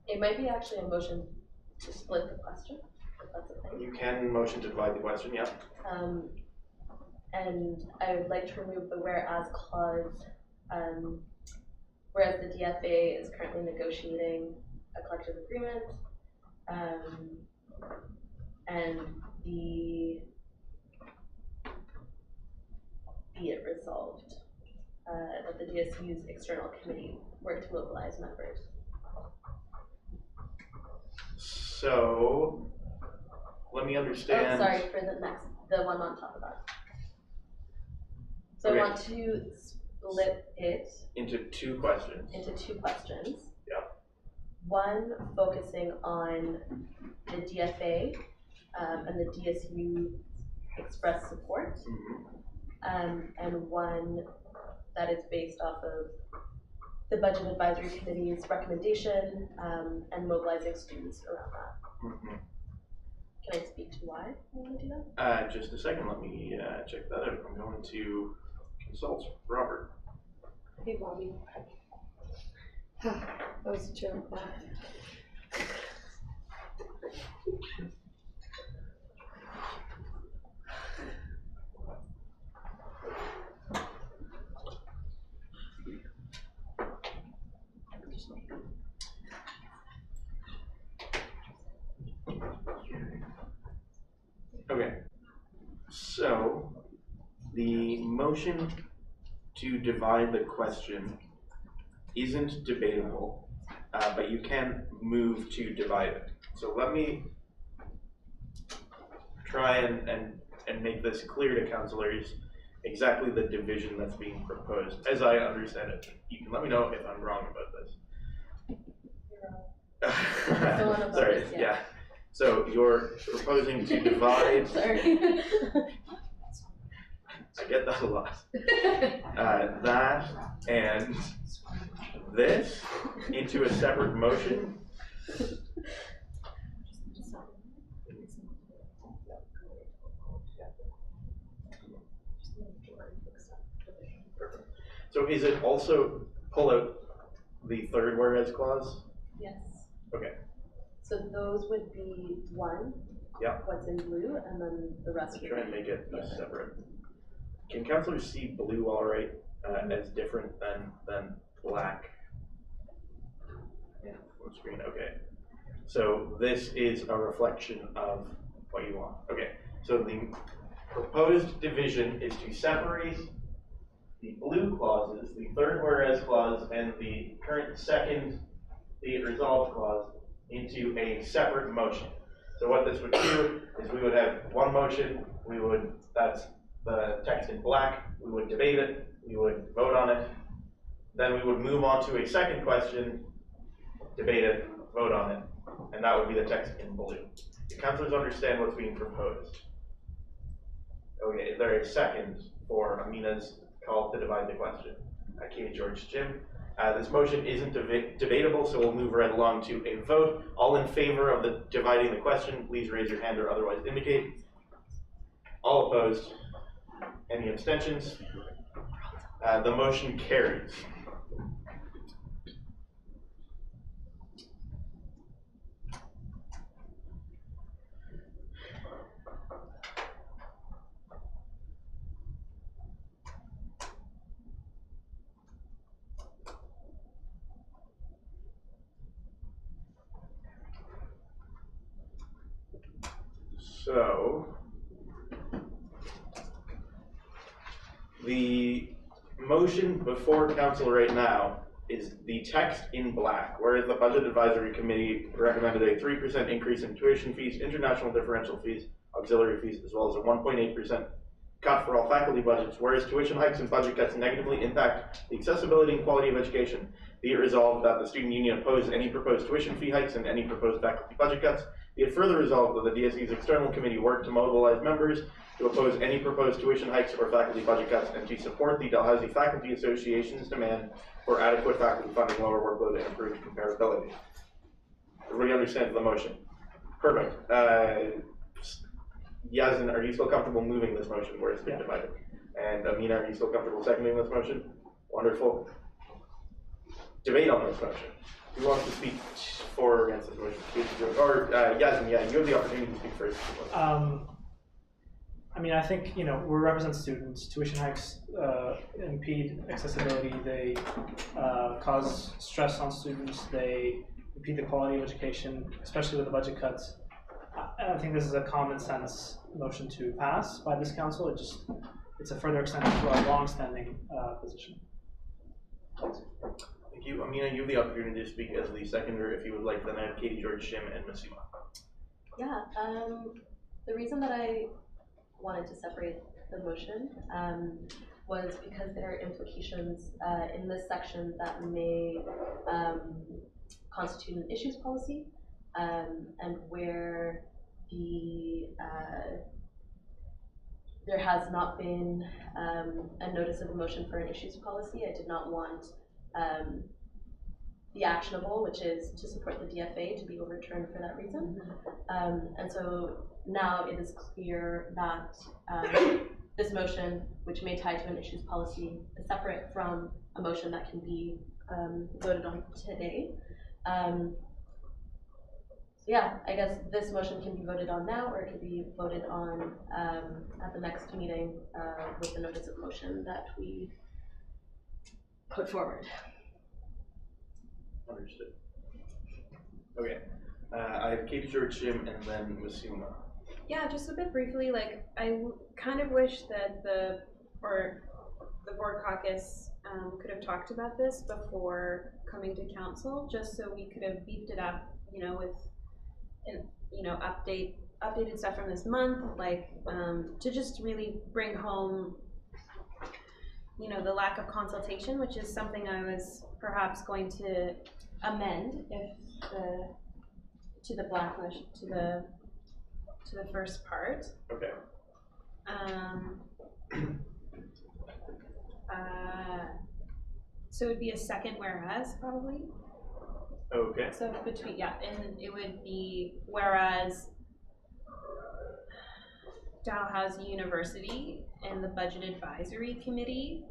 It might be actually a motion to split the question, if that's a thing. You can motion to divide the question, yeah. And I would like to remove the whereas clause, whereas the DFA is currently negotiating a collective agreement, and be it resolved that the DSU's external committee work to mobilize members. So, let me understand. Oh, sorry, for the one on top of that. So Okay. I want to split it Into two questions. Yeah. One focusing on the DFA and the DSU express support, and one that is based off of the Budget Advisory Committee's recommendation and mobilizing students around that. Can I speak to why I want to do that? Just a second, let me check that out. I'm going to consult Robert. Hey, Bobby. That was a joke. Okay, so the motion to divide the question isn't debatable, but you can move to divide it. So let me try and make this clear to councillors exactly the division that's being proposed, as I understand it. You can let me know if I'm wrong about this. Sorry, yeah. So you're proposing to divide. Sorry. I get that a lot. That and this into a separate motion. So is it also pull out the third whereas clause? Yes. Okay. So those would be one. Yeah. What's in blue, and then the rest would Try and be make it the other. separate. Can councillors see blue all right as different than black? Yeah, full screen. Okay. So this is a reflection of what you want. Okay. So the proposed division is to separate the blue clauses, the third whereas clause, and the current second be it resolved clause into a separate motion. So what this would do is we would have one motion, that's the text in black, we would debate it, we would vote on it, then we would move on to a second question, debate it, vote on it, and that would be the text in blue. Do councillors understand what's being proposed? Okay, is there a second for Amina's call to divide the question? Katie, George, Jim. This motion isn't debatable, so we'll move right along to a vote. All in favor of dividing the question, please raise your hand or otherwise indicate. All opposed? Any abstentions? The motion carries. So, the motion before council right now is the text in black, whereas the Budget Advisory Committee recommended a 3% increase in tuition fees, international differential fees, auxiliary fees, as well as a 1.8% cut for all faculty budgets, whereas tuition hikes and budget cuts negatively impact the accessibility and quality of education. Be it resolved that the student union opposes any proposed tuition fee hikes and any proposed faculty budget cuts. Be it further resolved that the DSU's external committee work to mobilize members to oppose any proposed tuition hikes or faculty budget cuts and to support the Dalhousie Faculty Association's demand for adequate faculty funding, lower workload, and improved comparability. Everybody understands the motion? Perfect. Yasmin, are you still comfortable moving this motion where it's been divided? And Amina, are you still comfortable seconding this motion? Wonderful. Debate on this motion. Who wants to speak for or against this motion? Or Yasmin, yeah, you have the opportunity to speak first. I mean, I think, we represent students. Tuition hikes impede accessibility. They cause stress on students. They impede the quality of education, especially with the budget cuts. I think this is a common sense motion to pass by this council. It's a further extension to our long-standing position. Thank you. Amina, you have the opportunity to speak as the seconder if you would like. Then I have Katie, George, Shim, and Masima. Yeah, the reason that I wanted to separate the motion was because there are implications in this section that may constitute an issues policy, and where there has not been a notice of a motion for an issues policy. I did not want the actionable, which is to support the DFA, to be overturned for that reason. And so now it is clear that this motion, which may tie to an issues policy, is separate from a motion that can be voted on today. So yeah, I guess this motion can be voted on now, or it can be voted on at the next meeting with the notice of motion that we put forward. Understood. Okay. I have Katie, George, Jim, and then Masima. Yeah, just a bit briefly, I kind of wish that the board caucus could have talked about this before coming to council, just so we could have beefed it up, with, updated stuff from this month, to just really bring home, the lack of consultation, which is something I was perhaps going to amend if to the first part. Okay. So it would be a second whereas, probably. Okay. So between, and it would be whereas Dalhousie University and the Budget Advisory Committee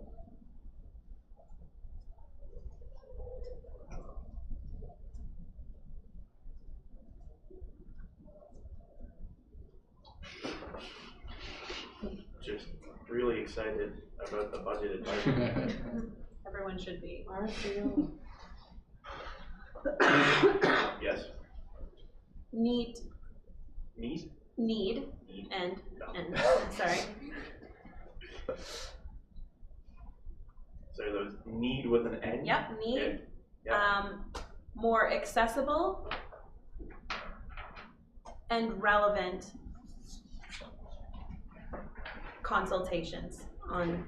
just really excited about the Budget Advisory. Everyone should be. Yes. Need and sorry. So those need with an N? Yep, need. Okay. Yep. More accessible and relevant consultations on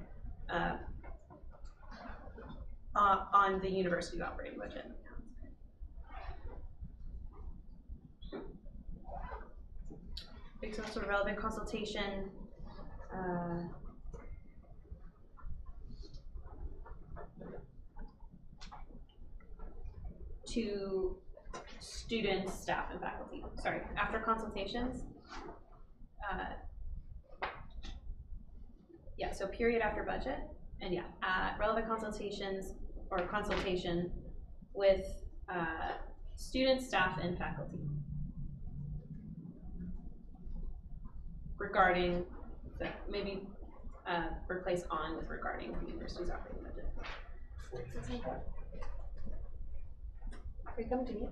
the university operating budget. Big source of relevant consultation to students, staff, and faculty. Sorry, after consultations. So period after budget, and relevant consultations or consultation with students, staff, and faculty regarding maybe replace on with regarding the university's operating budget. Are you coming to me?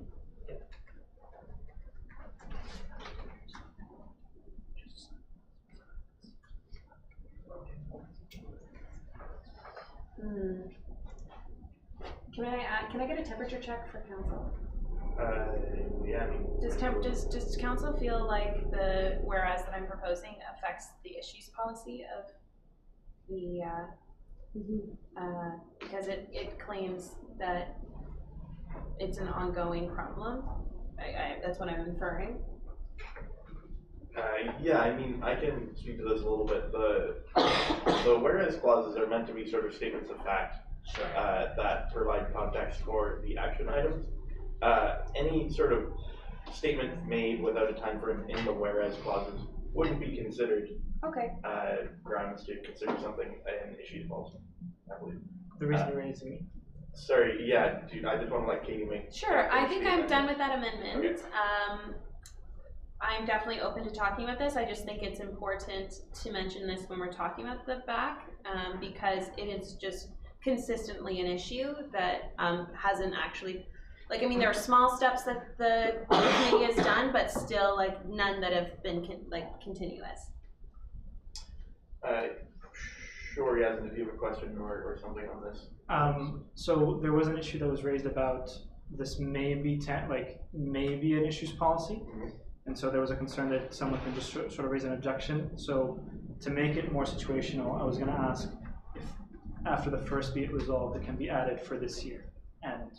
Can I get a temperature check for council? Yeah, I mean. Does council feel like the whereas that I'm proposing affects the issues policy of the, because it claims that it's an ongoing problem? That's what I'm inferring. Yeah, I mean, I can speak to this a little bit. The whereas clauses are meant to be sort of statements of fact that provide context for the action items. Any sort of statement made without a time frame in the whereas clauses wouldn't be considered grounds to consider something an issues policy, I believe. The reason you're raising me. Sorry, yeah, dude, I just want to let Katie make. Sure, I think I'm done with that amendment. Okay. I'm definitely open to talking about this. I just think it's important to mention this when we're talking about the back, because it is just consistently an issue that hasn't actually, like, I mean, there are small steps that the committee has done, but still, like, none that have been continuous. Sure, Yasmin, if you have a question or something on this. So there was an issue that was raised about this may be an issues policy. And so there was a concern that someone could just sort of raise an objection. So to make it more situational, I was going to ask if after the first be it resolved, it can be added for this year. And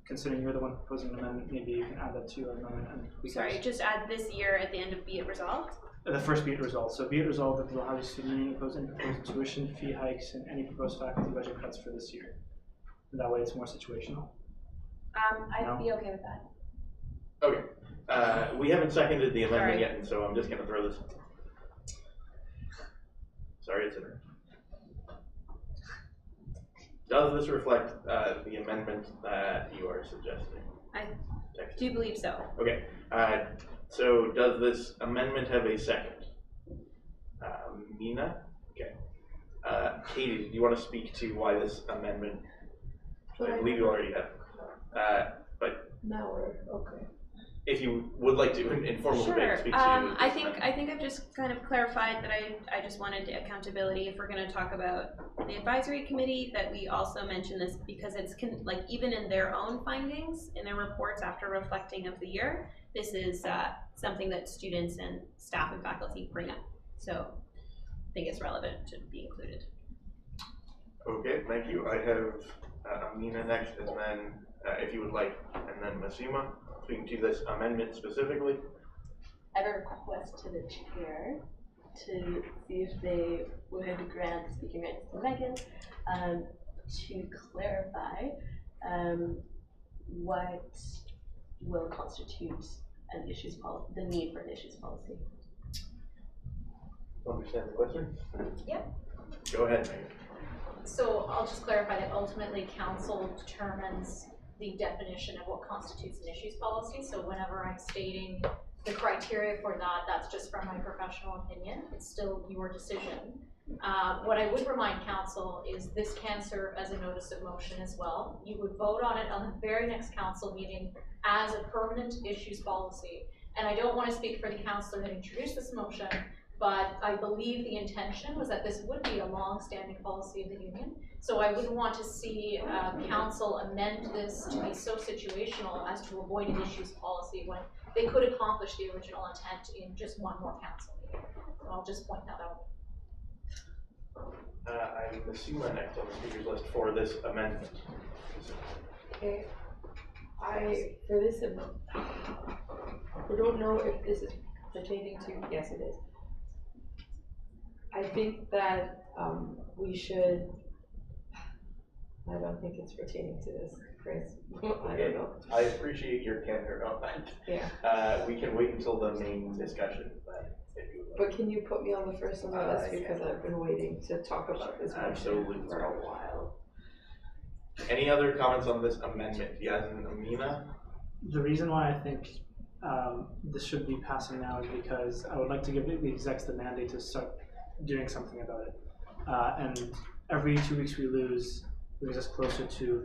considering you're the one proposing an amendment, maybe you can add that to your amendment. And sorry, just add this year at the end of be it resolved? The first be it resolved. So be it resolved that the Dalhousie Student Union proposed tuition fee hikes and any proposed faculty budget cuts for this year. And that way it's more situational. I'd be okay with that. Okay. We haven't seconded the amendment yet, and so I'm just going to throw this. Sorry, it's in there. Does this reflect the amendment that you are suggesting? I do believe so. Okay. So does this amendment have a second? Mina? Okay. Katie, do you want to speak to why this amendment? I believe you already have. But now we're okay. If you would like to informal debate, speak to I think I've just kind of clarified that I just wanted accountability. If we're going to talk about the advisory committee, that we also mention this because it's like even in their own findings, in their reports after reflecting of the year, this is something that students and staff and faculty bring up. So I think it's relevant to be included. Okay, thank you. I have Amina next, and then if you would like, and then Masima. Speaking to this amendment specifically. I have a request to the chair to see if they would grant speaking rights to Megan to clarify what will constitute an issues policy, the need for an issues policy. Understand the question? Yep. Go ahead, Megan. So I'll just clarify that ultimately council determines the definition of what constitutes an issues policy. So whenever I'm stating the criteria for that, that's just from my professional opinion. It's still your decision. What I would remind council is this can serve as a notice of motion as well. You would vote on it on the very next council meeting as a permanent issues policy. And I don't want to speak for the councillor that introduced this motion, but I believe the intention was that this would be a long-standing policy of the union. So I wouldn't want to see council amend this to be so situational as to avoid an issues policy when they could accomplish the original intent in just one more council meeting. So I'll just point that out. I'm Masima next on the speakers list for this amendment. Okay. I don't know if this is pertaining to, yes it is. I think that we should, I don't think it's pertaining to this, Chris. I don't know. I appreciate your candor on that. Yeah. We can wait until the main discussion. But can you put me on the first on the list because I've been waiting to talk about this motion for a while. Any other comments on this amendment? Yasmin, Amina? The reason why I think this should be passing now is because I would like to give the execs the mandate to start doing something about it. And every 2 weeks we lose brings us closer to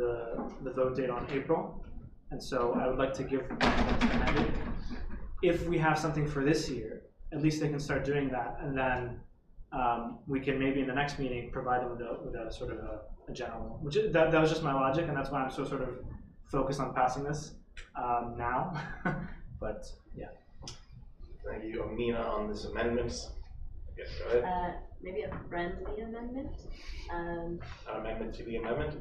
the vote date on April. And so I would like to give the mandate. If we have something for this year, at least they can start doing that. And then we can maybe in the next meeting provide them with a sort of a general, which is, that was just my logic, and that's why I'm so sort of focused on passing this now. But yeah. Thank you, Amina, on this amendment. Yes, go ahead. Maybe a friendly amendment. An amendment to the amendment?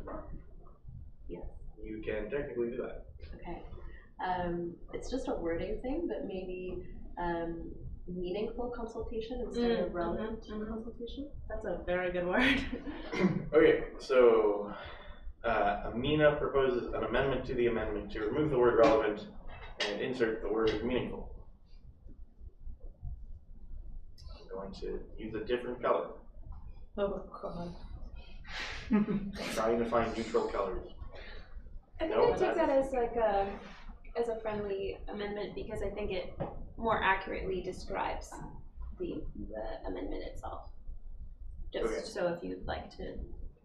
Yes. You can technically do that. Okay. It's just a wording thing, but maybe meaningful consultation instead of relevant consultation. That's a very good word. Okay, so Amina proposes an amendment to the amendment to remove the word relevant and insert the word meaningful. I'm going to use a different color. Oh God. Trying to find neutral colors. I think No, I take that as like as a friendly amendment because I think it more accurately describes the amendment itself. Just Okay. so if you'd like to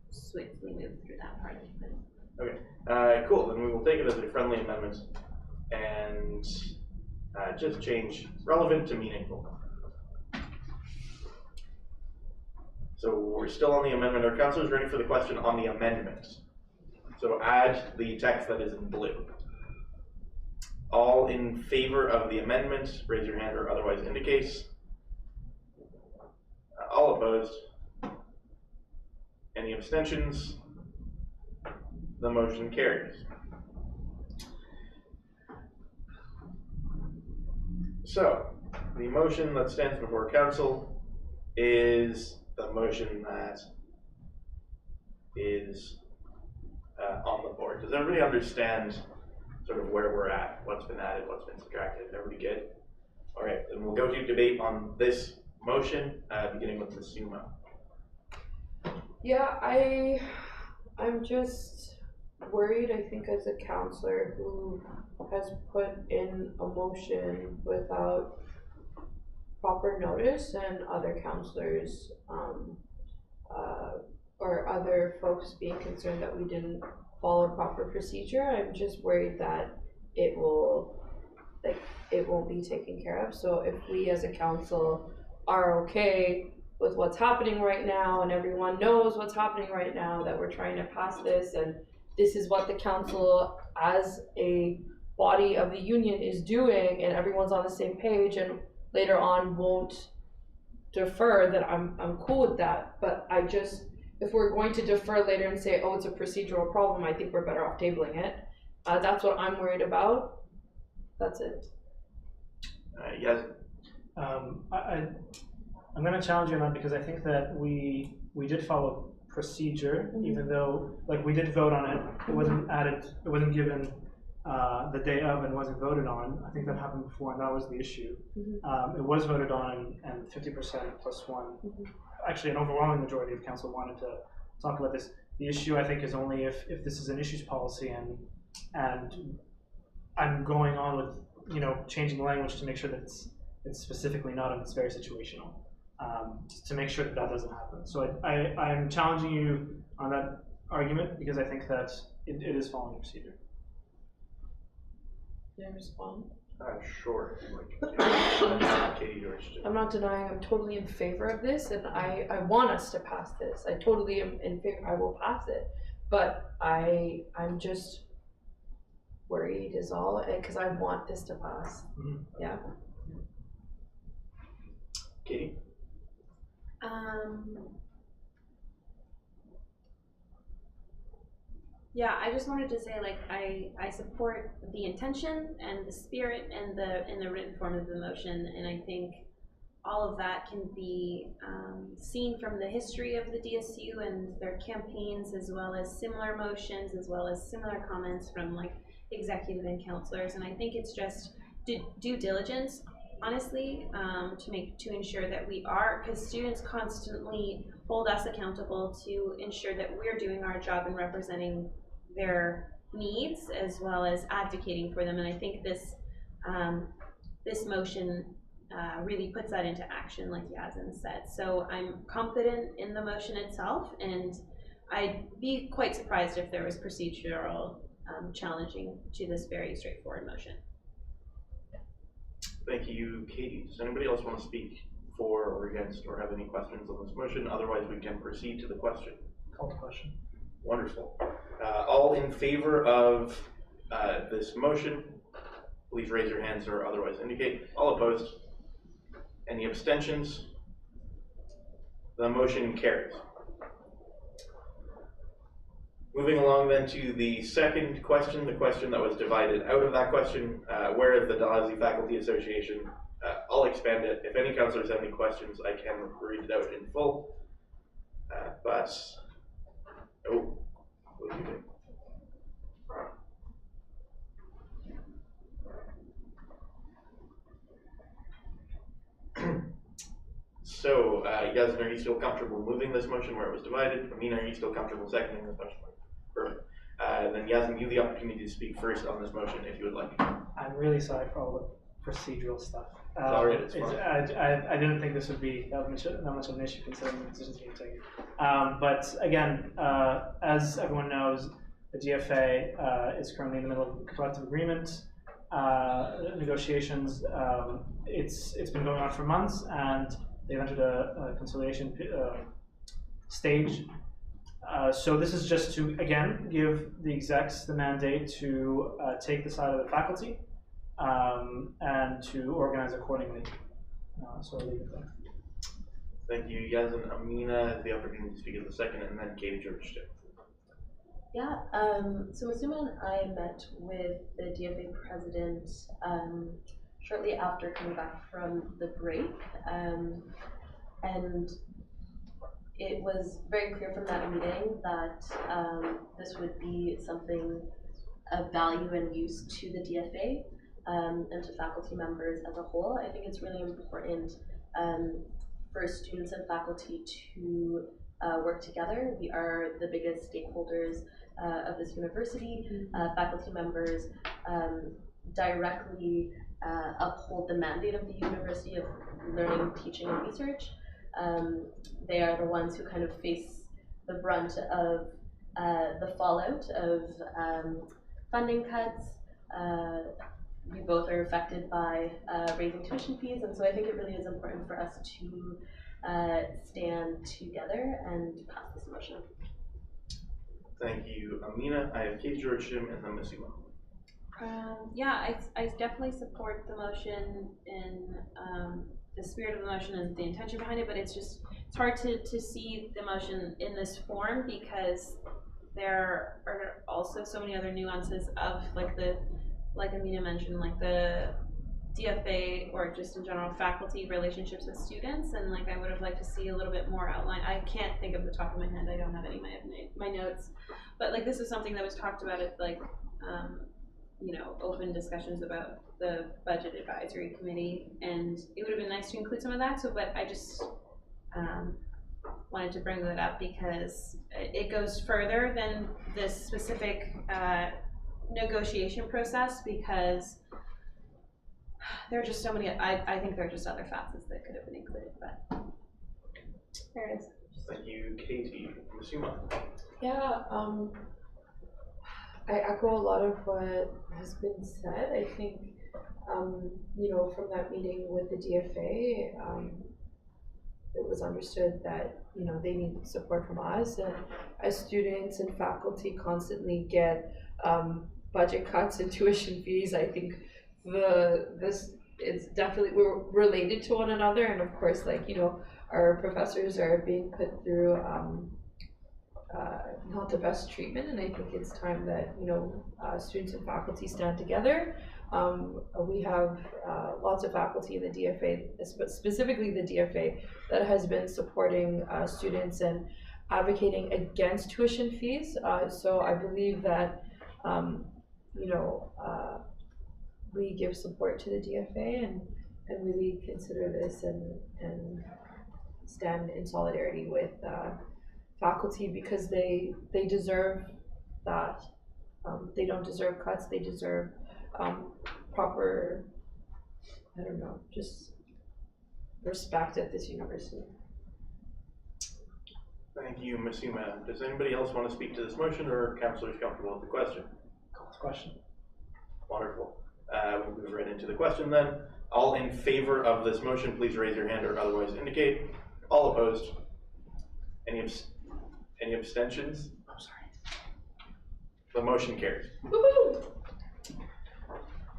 swiftly move through that part of it. Okay, cool. Then we will take it as a friendly amendment and just change relevant to meaningful. So we're still on the amendment. Are councillors ready for the question on the amendment? So add the text that is in blue. All in favor of the amendment, raise your hand or otherwise indicate. All opposed? Any abstentions? The motion carries. So, the motion that stands before council is the motion that is on the board. Does everybody understand sort of where we're at? What's been added, what's been subtracted? Everybody good? All right, then we'll go to debate on this motion, beginning with the SUMA. Yeah, I'm just worried, I think, as a counselor who has put in a motion without proper notice, and other counselors or other folks being concerned that we didn't follow proper procedure. I'm just worried that it won't be taken care of. So if we as a council are okay with what's happening right now, and everyone knows what's happening right now, that we're trying to pass this, and this is what the council as a body of the union is doing, and everyone's on the same page, and later on won't defer, that I'm cool with that. But I just, if we're going to defer later and say, oh, it's a procedural problem, I think we're better off tabling it. That's what I'm worried about. That's it. Yes. I'm going to challenge you on that because I think that we did follow procedure, even though we did vote on it. It wasn't added. It wasn't given the day of and wasn't voted on. I think that happened before, and that was the issue. It was voted on, and 50% plus one. Actually, an overwhelming majority of council wanted to talk about this. The issue, I think, is only if this is an issues policy, and I'm going on with changing the language to make sure that it's specifically not, and it's very situational, to make sure that doesn't happen. So I am challenging you on that argument because I think that it is following procedure. Can I respond? Sure. Katie, I'm not denying I'm totally in favor of this, and I want us to pass this. I totally am in favor. I will pass it, but I'm just worried is all, because I want this to pass. Yeah. Katie? Yeah, I just wanted to say, I support the intention and the spirit and the written form of the motion, and I think all of that can be seen from the history of the DSU and their campaigns, as well as similar motions, as well as similar comments from executive and counselors. And I think it's just due diligence, honestly, to ensure that we are, because students constantly hold us accountable to ensure that we're doing our job in representing their needs as well as advocating for them. And I think this motion really puts that into action, like Yazin said. So I'm confident in the motion itself, and I'd be quite surprised if there was procedural challenging to this very straightforward motion. Thank you, Katie. Does anybody else want to speak for or against or have any questions on this motion? Otherwise, we can proceed to the question. Call to question. Wonderful. All in favor of this motion, please raise your hands or otherwise indicate. All opposed? Any abstentions? The motion carries. Moving along then to the second question, the question that was divided out of that question, whereas the Dalhousie Faculty Association, I'll expand it. If any councillors have any questions, I can read it out in full. What do you think? So, Yasmin, are you still comfortable moving this motion where it was divided? Amina, are you still comfortable seconding this motion? Perfect. Then Yasmin, you have the opportunity to speak first on this motion if you would like. I'm really sorry for all the procedural stuff. Sorry, it's fine. I didn't think this would be that much of an issue considering the decisions being taken. But again, as everyone knows, the DFA is currently in the middle of collective agreement negotiations. It's been going on for months, and they've entered a conciliation stage. So this is just to, again, give the execs the mandate to take the side of the faculty and to organize accordingly. So I'll leave it there. Thank you, Yasmin. Amina, the opportunity to speak as the second, and then Katie George too. Yeah, so Masuma and I met with the DFA president shortly after coming back from the break, and it was very clear from that meeting that this would be something of value and use to the DFA and to faculty members as a whole. I think it's really important for students and faculty to work together. We are the biggest stakeholders of this university. Faculty members directly uphold the mandate of the university of learning, teaching, and research. They are the ones who kind of face the brunt of the fallout of funding cuts. We both are affected by raising tuition fees, and so I think it really is important for us to stand together and pass this motion. Thank you, Amina. I have Katie George Jim and then Masuma. Yeah, I definitely support the motion in the spirit of the motion and the intention behind it, but it's hard to see the motion in this form because there are also so many other nuances of like Amina mentioned, like the DFA or just in general faculty relationships with students, and I would have liked to see a little bit more outline. I can't think of the top of my head. I don't have any of my notes, but this is something that was talked about at open discussions about the budget advisory committee, and it would have been nice to include some of that. But I just wanted to bring that up because it goes further than this specific negotiation process, because there are just so many. I think there are just other facets that could have been included, but there it is. Thank you, Katie. Masuma. Yeah, I echo a lot of what has been said. I think, from that meeting with the DFA, it was understood that, they need support from us, and as students and faculty constantly get budget cuts and tuition fees, I think this is definitely, we're related to one another, and of course, our professors are being put through not the best treatment, and I think it's time that students and faculty stand together. We have lots of faculty in the DFA, specifically the DFA, that has been supporting students and advocating against tuition fees. So I believe that we give support to the DFA and really consider this and stand in solidarity with faculty, because they deserve that. They don't deserve cuts. They deserve proper, just respect at this university. Thank you, Masuma. Does anybody else want to speak to this motion, or are councillors comfortable with the question? Question. Wonderful. We'll move right into the question then. All in favor of this motion, please raise your hand or otherwise indicate. All opposed? Any abstentions? I'm sorry. The motion carries. Woohoo!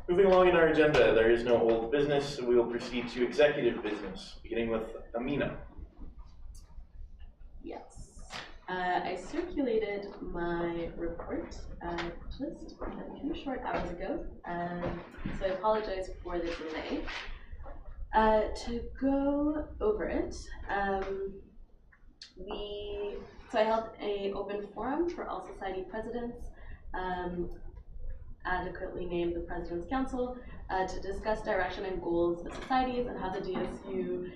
Moving along in our agenda, there is no old business, so we will proceed to executive business, beginning with Amina. Yes. I circulated my report just a few short hours ago, so I apologize for the delay. To go over it, so I held an open forum for all society presidents, adequately named the President's Council, to discuss direction and goals of societies and how the DSU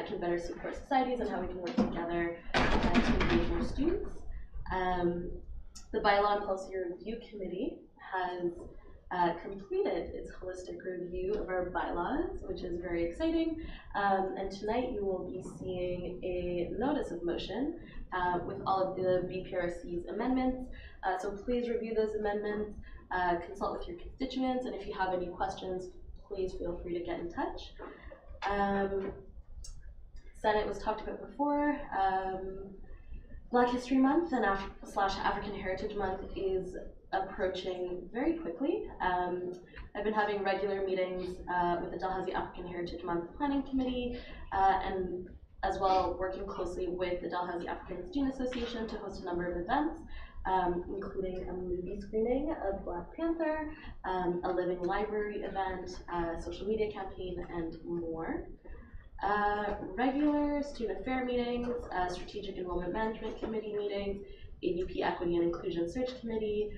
can better support societies and how we can work together to engage more students. The Bylaw and Policy Review Committee has completed its holistic review of our bylaws, which is very exciting. And tonight you will be seeing a notice of motion with all of the BPRC's amendments. So please review those amendments, consult with your constituents, and if you have any questions, please feel free to get in touch. Senate was talked about before. Black History Month and African Heritage Month is approaching very quickly. I've been having regular meetings with the Dalhousie African Heritage Month Planning Committee and as well working closely with the Dalhousie African Student Association to host a number of events, including a movie screening of Black Panther, a living library event, a social media campaign, and more. Regular student affair meetings, strategic enrollment management committee meetings, AVP Equity and Inclusion Search Committee.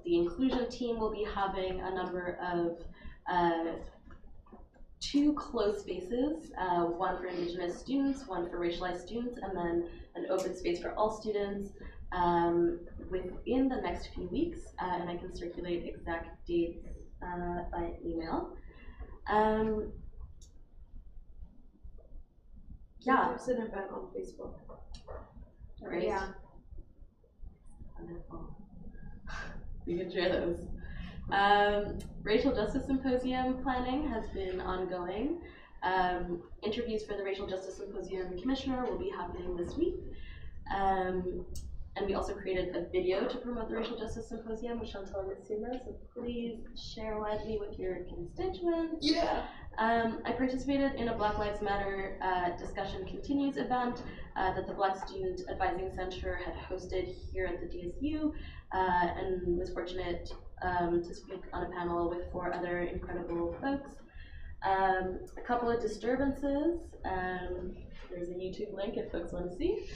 The inclusion team will be having a number of 2 closed spaces, one for Indigenous students, one for racialized students, and then an open space for all students within the next few weeks, and I can circulate exact dates by email. Yeah. There's an event on Facebook. Right. Yeah. Wonderful. You can share those. Racial Justice Symposium planning has been ongoing. Interviews for the Racial Justice Symposium Commissioner will be happening this week. And we also created a video to promote the Racial Justice Symposium with Chantal Matsuma, so please share widely with your constituents. Yeah. I participated in a Black Lives Matter Discussion Continues event that the Black Student Advising Center had hosted here at the DSU, and was fortunate to speak on a panel with 4 other incredible folks. A couple of disturbances, there's a YouTube link if folks want to see,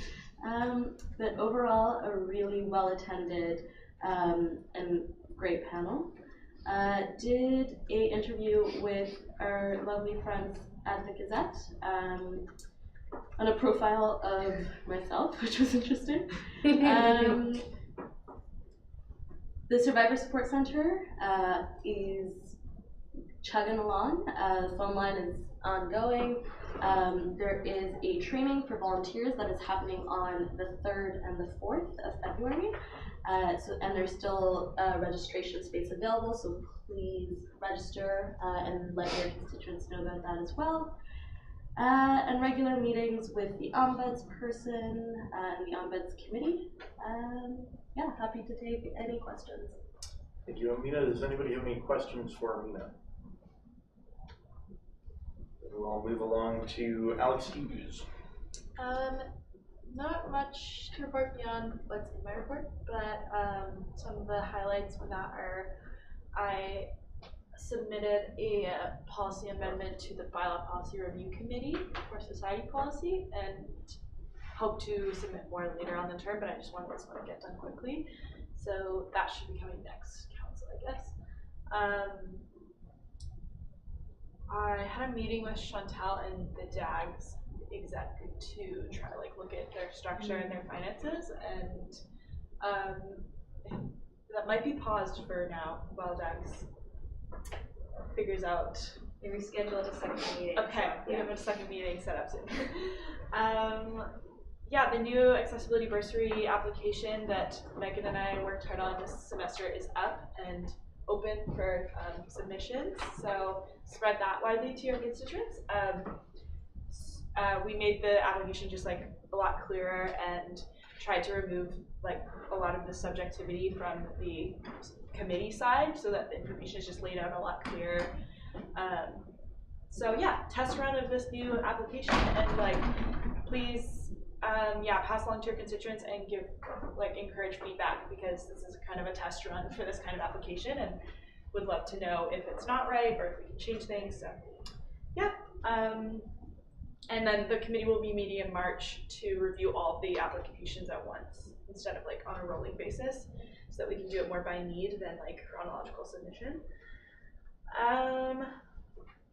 but overall a really well attended and great panel. Did a interview with our lovely friends at the Gazette on a profile of myself, which was interesting. The Survivor Support Center is chugging along. The phone line is ongoing. There is a training for volunteers that is happening on the 3rd and the 4th of February. And there's still a registration space available, so please register and let your constituents know about that as well. And regular meetings with the ombudsperson and the ombuds committee. Yeah, happy to take any questions. Thank you, Amina. Does anybody have any questions for Amina? We'll move along to Alex Hughes. Not much to report beyond what's in my report, but some of the highlights from that are I submitted a policy amendment to the Bylaw Policy Review Committee for Society Policy and hope to submit more later on the term, but I just wanted this one to get done quickly. So that should be coming next council, I guess. I had a meeting with Chantal and the DAGs exec to try to look at their structure and their finances, and that might be paused for now while DAGs figures out. They rescheduled a second meeting. Okay, so, we yeah. have a second meeting set up soon. Yeah, the new accessibility bursary application that Megan and I worked hard on this semester is up, and open for submissions, so spread that widely to your constituents. We made the application just like a lot clearer and tried to remove like a lot of the subjectivity from the committee side so that the information is just laid out a lot clearer. So yeah, test run of this new application, and like please pass along to your constituents and give encourage feedback, because this is kind of a test run for this kind of application, and would love to know if it's not right or if we can change things. So yeah. And then the committee will be meeting in March to review all the applications at once instead of like on a rolling basis, so that we can do it more by need than like chronological submission.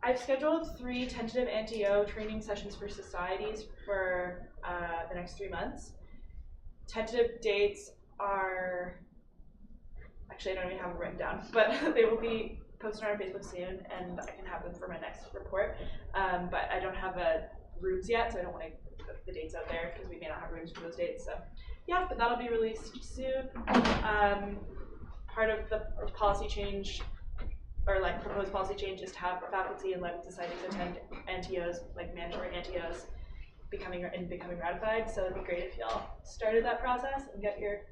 I've scheduled 3 tentative NTO training sessions for societies for the next 3 months. Tentative dates are, actually I don't even have them written down, but they will be posted on our Facebook soon, and I can have them for my next report. But I don't have rooms yet, so I don't want to put the dates out there because we may not have rooms for those dates. So yeah, but that'll be released soon. Part of the policy change, or like proposed policy change, is to have faculty and levy societies attend NTOs, like mandatory NTOs, becoming ratified. So it'd be great if y'all started that process and get your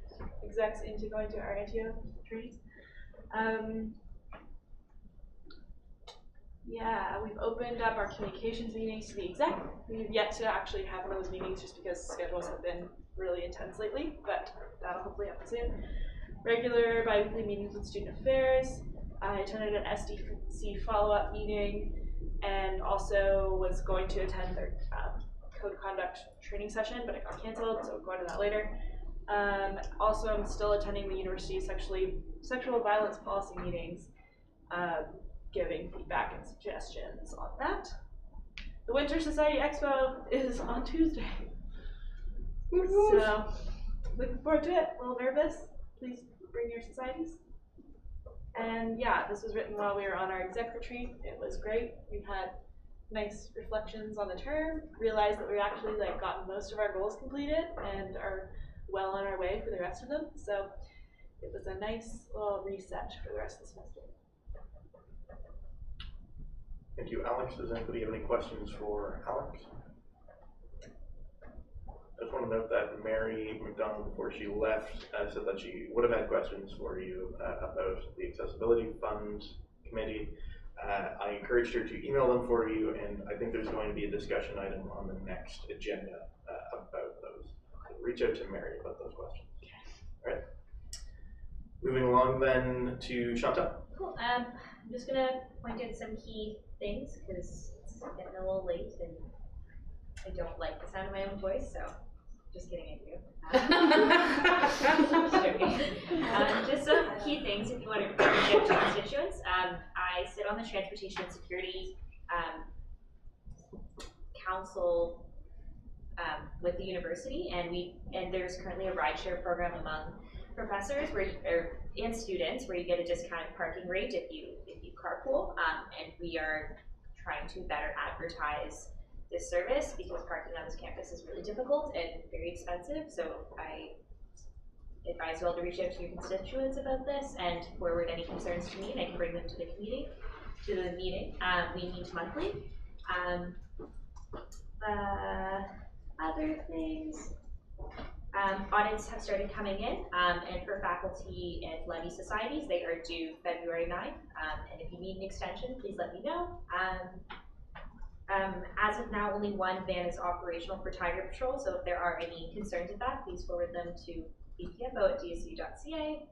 execs into going to our NTO trainings. Yeah, we've opened up our communications meetings to the exec. We've yet to actually have one of those meetings just because schedules have been really intense lately, but that'll hopefully happen soon. Regular bi-weekly meetings with student affairs. I attended an SDC follow-up meeting, and also was going to attend their code of conduct training session, but it got canceled, so we'll go into that later. Also, I'm still attending the university sexual violence policy meetings, giving feedback and suggestions on that. The Winter Society Expo is on Tuesday. So, looking forward to it. A little nervous. Please bring your societies. And yeah, this was written while we were on our exec retreat. It was great. We've had nice reflections on the term, realized that we've actually gotten most of our goals completed and are well on our way for the rest of them. So it was a nice little reset for the rest of the semester. Thank you, Alex. Does anybody have any questions for Alex? I just want to note that Mary McDonald, before she left, said that she would have had questions for you about the Accessibility Fund Committee. I encouraged her to email them for you, and I think there's going to be a discussion item on the next agenda about those. So reach out to Mary about those questions. All right. Moving along then to Chantal. Cool. I'm just going to point out some key things because it's getting a little late and I don't like the sound of my own voice, so just kidding, I do. Just joking. Just some key things if you want to get to constituents. I sit on the Transportation and Security Council with the university, and there's currently a rideshare program among professors and students where you get a discounted parking rate if you carpool, and we are trying to better advertise this service because parking on this campus is really difficult and very expensive. So I advise you all to reach out to your constituents about this and forward any concerns to me, and I can bring them to the meeting. We meet monthly. Other things. Audits have started coming in, and for faculty and levy societies, they are due February 9th. And if you need an extension, please let me know. As of now, only one van is operational for Tiger Patrol, so if there are any concerns with that, please forward them to bpfo@dsu.ca.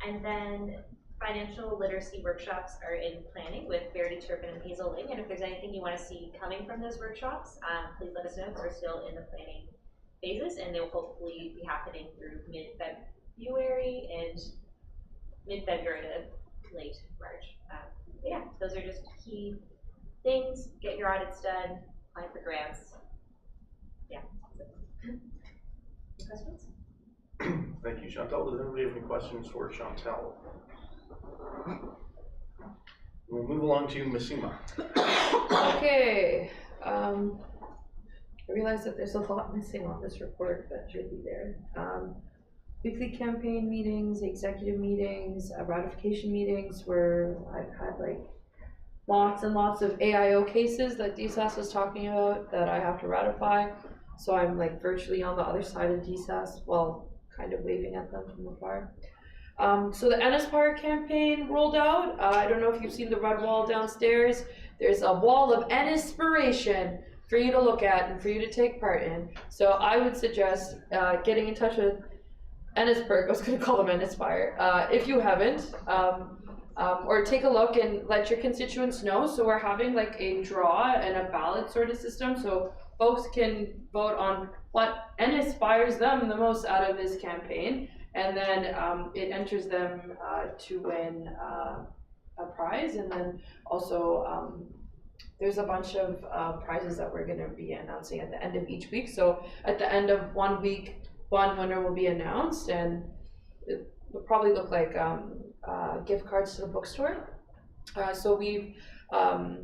And then financial literacy workshops are in planning with Verity Turpin and Hazel Ling, and if there's anything you want to see coming from those workshops, please let us know, because we're still in the planning phases, and they'll hopefully be happening through mid-February to late March. Yeah, those are just key things. Get your audits done, apply for grants. Yeah. Any questions? Thank you, Chantal. Does anybody have any questions for Chantal? We'll move along to Masima. Okay. I realize that there's a lot missing on this report that should be there. weekly campaign meetings, executive meetings, ratification meetings where I've had like lots and lots of AIO cases that DSAS was talking about that I have to ratify. So I'm like virtually on the other side of DSAS while kind of waving at them from afar. So the NSPAR campaign rolled out. I don't know if you've seen the red wall downstairs. There's a wall of inspiration for you to look at and for you to take part in. So I would suggest getting in touch with NSPAR, I was going to call them NSPAR, if you haven't, or take a look and let your constituents know. So we're having like a draw and a ballot sort of system so folks can vote on what inspires them the most out of this campaign. And then it enters them to win a prize. And then also there's a bunch of prizes that we're going to be announcing at the end of each week. So at the end of 1 week, one winner will be announced, and it will probably look like gift cards to the bookstore. So we've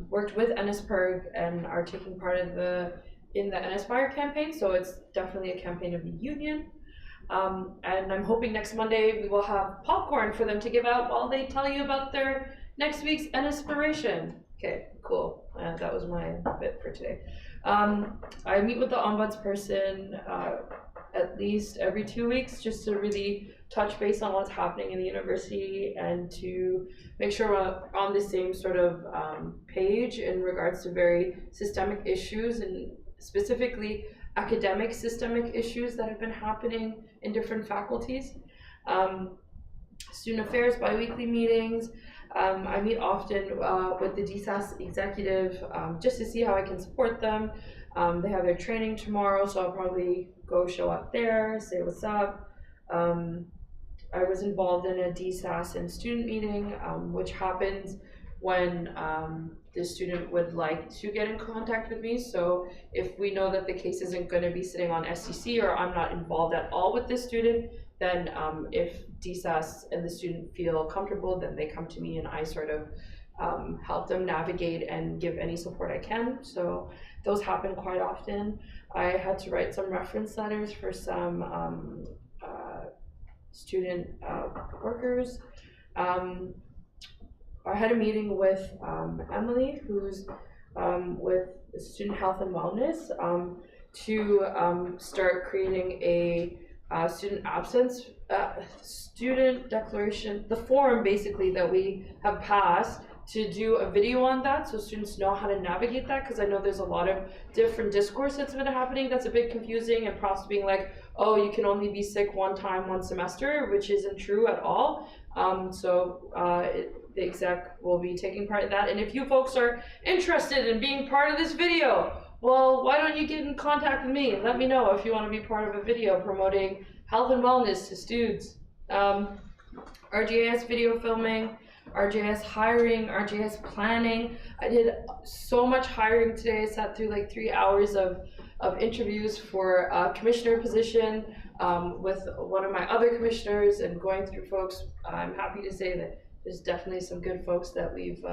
worked with NSPERG and are taking part in the NSPIRE campaign. So it's definitely a campaign of the union. And I'm hoping next Monday we will have popcorn for them to give out while they tell you about their next week's inspiration. Okay, cool. That was my bit for today. I meet with the ombudsperson at least every 2 weeks just to really touch base on what's happening in the university and to make sure we're on the same sort of page in regards to very systemic issues and specifically academic systemic issues that have been happening in different faculties. Student affairs bi-weekly meetings. I meet often with the DSAS executive just to see how I can support them. They have their training tomorrow, so I'll probably go show up there, say what's up. I was involved in a DSAS and student meeting, which happens when the student would like to get in contact with me. So if we know that the case isn't going to be sitting on STC or I'm not involved at all with the student, then if DSAS and the student feel comfortable, then they come to me and I sort of help them navigate and give any support I can. So those happen quite often. I had to write some reference letters for some student workers. I had a meeting with Emily, who's with Student Health and Wellness, to start creating a student absence, student declaration, the form basically that we have passed, to do a video on that so students know how to navigate that, because I know there's a lot of different discourse that's been happening that's a bit confusing and perhaps being like, oh, you can only be sick one time, one semester, which isn't true at all. The exec will be taking part in that. And if you folks are interested in being part of this video, well, why don't you get in contact with me and let me know if you want to be part of a video promoting health and wellness to students. RJS video filming, RJS hiring, RJS planning. I did so much hiring today. I sat through like 3 hours of interviews for a commissioner position with one of my other commissioners and going through folks. I'm happy to say that there's definitely some good folks that we've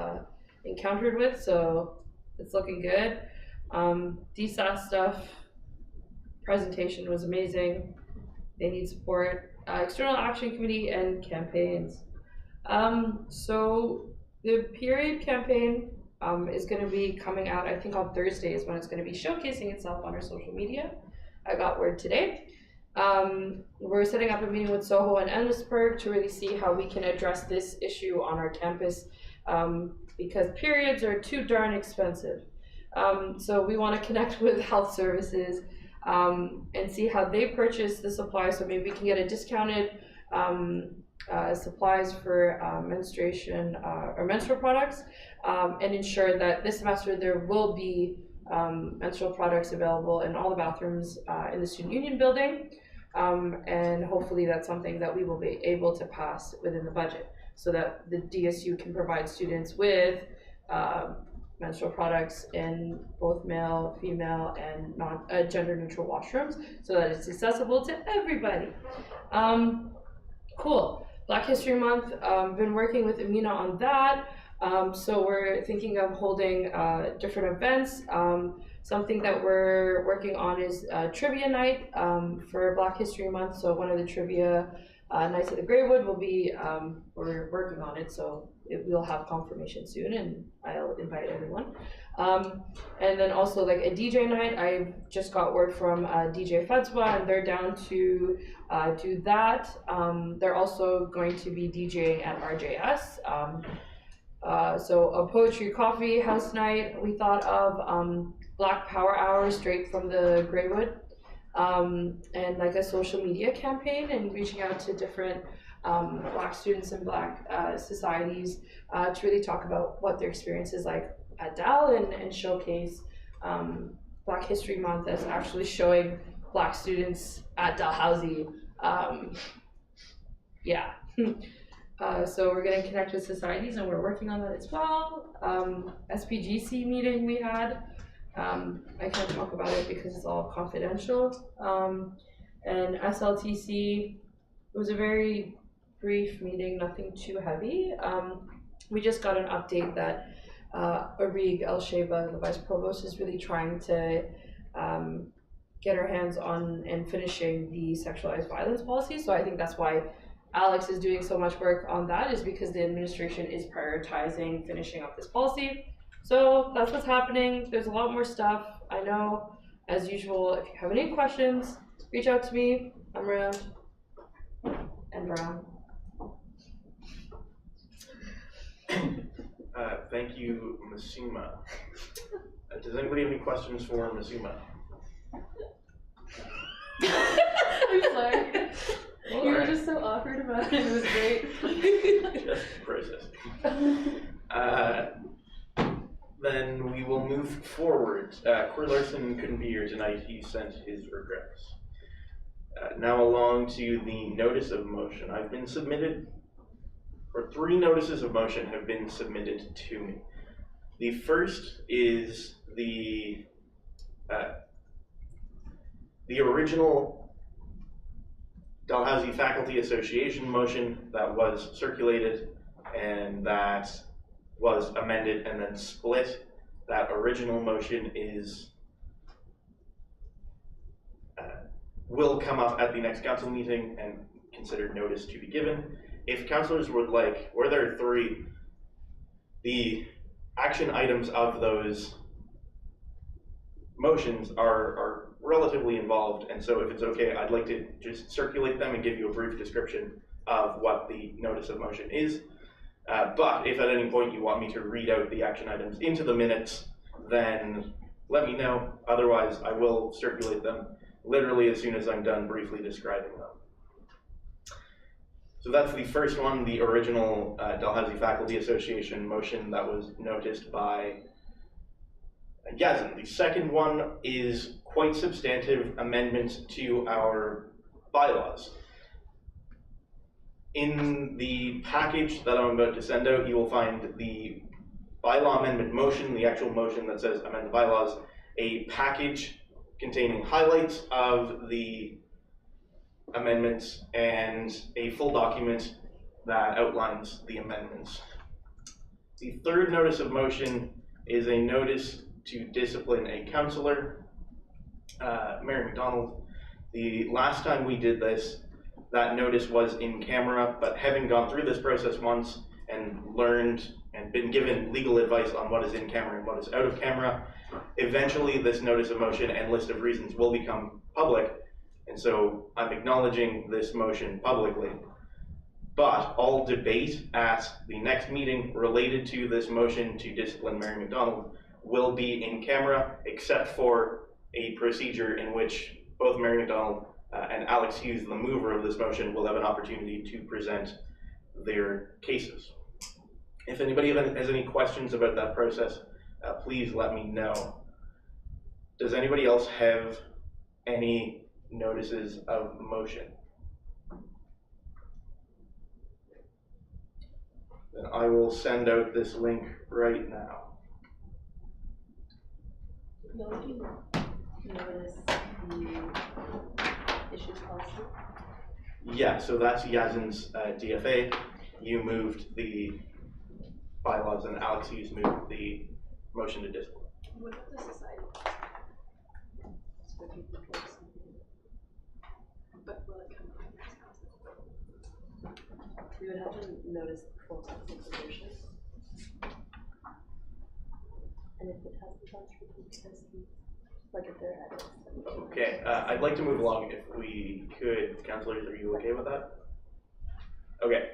encountered with, so it's looking good. DSAS stuff, presentation was amazing. They need support. External Action Committee and campaigns. So the period campaign is going to be coming out, I think on Thursday is when it's going to be showcasing itself on our social media. I got word today. We're setting up a meeting with Soho and Ennisburg to really see how we can address this issue on our campus, because periods are too darn expensive. So we want to connect with health services and see how they purchase the supplies, so maybe we can get a discounted supplies for menstruation or menstrual products, and ensure that this semester there will be menstrual products available in all the bathrooms in the Student Union building, and hopefully that's something that we will be able to pass within the budget so that the DSU can provide students with menstrual products in both male, female, and non gender neutral washrooms so that it's accessible to everybody. Cool. Black History Month, been working with Amina on that. So we're thinking of holding different events. something that we're working on is trivia night for Black History Month. So one of the trivia nights at the Greywood will be, we're working on it, so we'll have confirmation soon, and I'll invite everyone. And then also like a DJ night, I just got word from DJ Fedzwa, and they're down to do that. They're also going to be DJing at RJS. So a poetry coffee house night we thought of, Black Power Hour straight from the Greywood, and like a social media campaign and reaching out to different Black students and Black societies to really talk about what their experience is like at Dal and showcase Black History Month as actually showing Black students at Dalhousie. Yeah. So we're going to connect with societies, and we're working on that as well. SPGC meeting we had. I can't talk about it because it's all confidential. And SLTC was a very brief meeting, nothing too heavy. We just got an update that Arig El-Sheba, the vice provost, is really trying to get her hands on and finishing the sexualized violence policy. So I think that's why Alex is doing so much work on that, is because the administration is prioritizing finishing up this policy. So that's what's happening. There's a lot more stuff. I know, as usual, if you have any questions, reach out to me. I'm around and brown. Thank you, Masuma. Does anybody have any questions for Masuma? I'm sorry. You were just so awkward about it. It was great. Just processing. Then we will move forward. Corey Larson couldn't be here tonight. He sent his regrets. Now along to the notice of motion. I've been submitted, or 3 notices of motion have been submitted to me. The first is the original Dalhousie Faculty Association motion that was circulated and that was amended and then split. That original motion is will come up at the next council meeting and considered notice to be given. If councillors would like, where there are 3, the action items of those motions are relatively involved, and so if it's okay, I'd like to just circulate them and give you a brief description of what the notice of motion is. But if at any point you want me to read out the action items into the minutes, then let me know. Otherwise, I will circulate them literally as soon as I'm done briefly describing them. So that's the first one, the original Dalhousie Faculty Association motion that was noticed by Yazin. The second one is quite substantive amendments to our bylaws. In the package that I'm about to send out, you will find the bylaw amendment motion, the actual motion that says amend the bylaws, a package containing highlights of the amendments, and a full document that outlines the amendments. The third notice of motion is a notice to discipline a councillor, Mary McDonald. The last time we did this, that notice was in camera, but having gone through this process once and learned and been given legal advice on what is in camera and what is out of camera, eventually this notice of motion and list of reasons will become public. And so I'm acknowledging this motion publicly. But all debate at the next meeting related to this motion to discipline Mary McDonald will be in camera, except for a procedure in which both Mary McDonald and Alex Hughes, the mover of this motion, will have an opportunity to present their cases. If anybody has any questions about that process, please let me know. Does anybody else have any notices of motion? Then I will send out this link right now. Notice the issues policy. Yeah, so that's Yazin's DFA. You moved the bylaws, and Alex Hughes moved the motion to discipline. What about the society? So if you could like something. But will it come up? We would have to notice the full text information. And if it hasn't gone through, because like if they're edits. Okay, I'd like to move along if we could. Councilors, are you okay with that? Okay.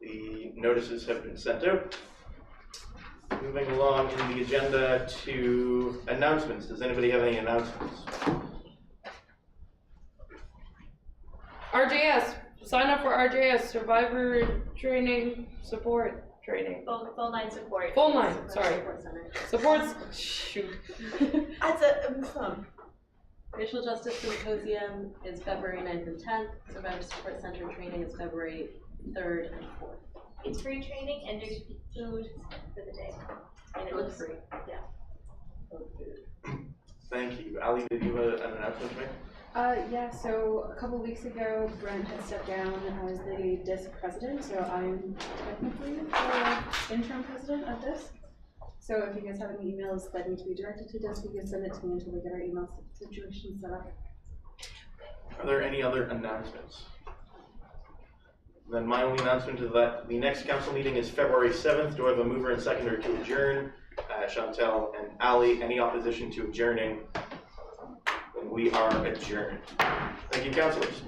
The notices have been sent out. Moving along in the agenda to announcements. Does anybody have any announcements? RJS, sign up for RJS, Survivor Training Support Training. Phone line support. Phone line, sorry. Support center. Supports, shoot. That's a Racial Justice Symposium is February 9th and 10th. Survivor Support Center training is February 3rd and 4th. It's free training and there's food for the day. And it looks free. Yeah. Thank you. Ali, did you have an announcement to make? Yeah, so a couple weeks ago, Brent had stepped down as the DISC president, so I'm technically the interim president of DISC. So if you guys have any emails that need to be directed to DISC, you can send it to me until we get our email situation set up. Are there any other announcements? Then my only announcement is that the next council meeting is February 7th. Do I have a mover and seconder to adjourn? Chantel and Ali, any opposition to adjourning? Then we are adjourned. Thank you, councilors.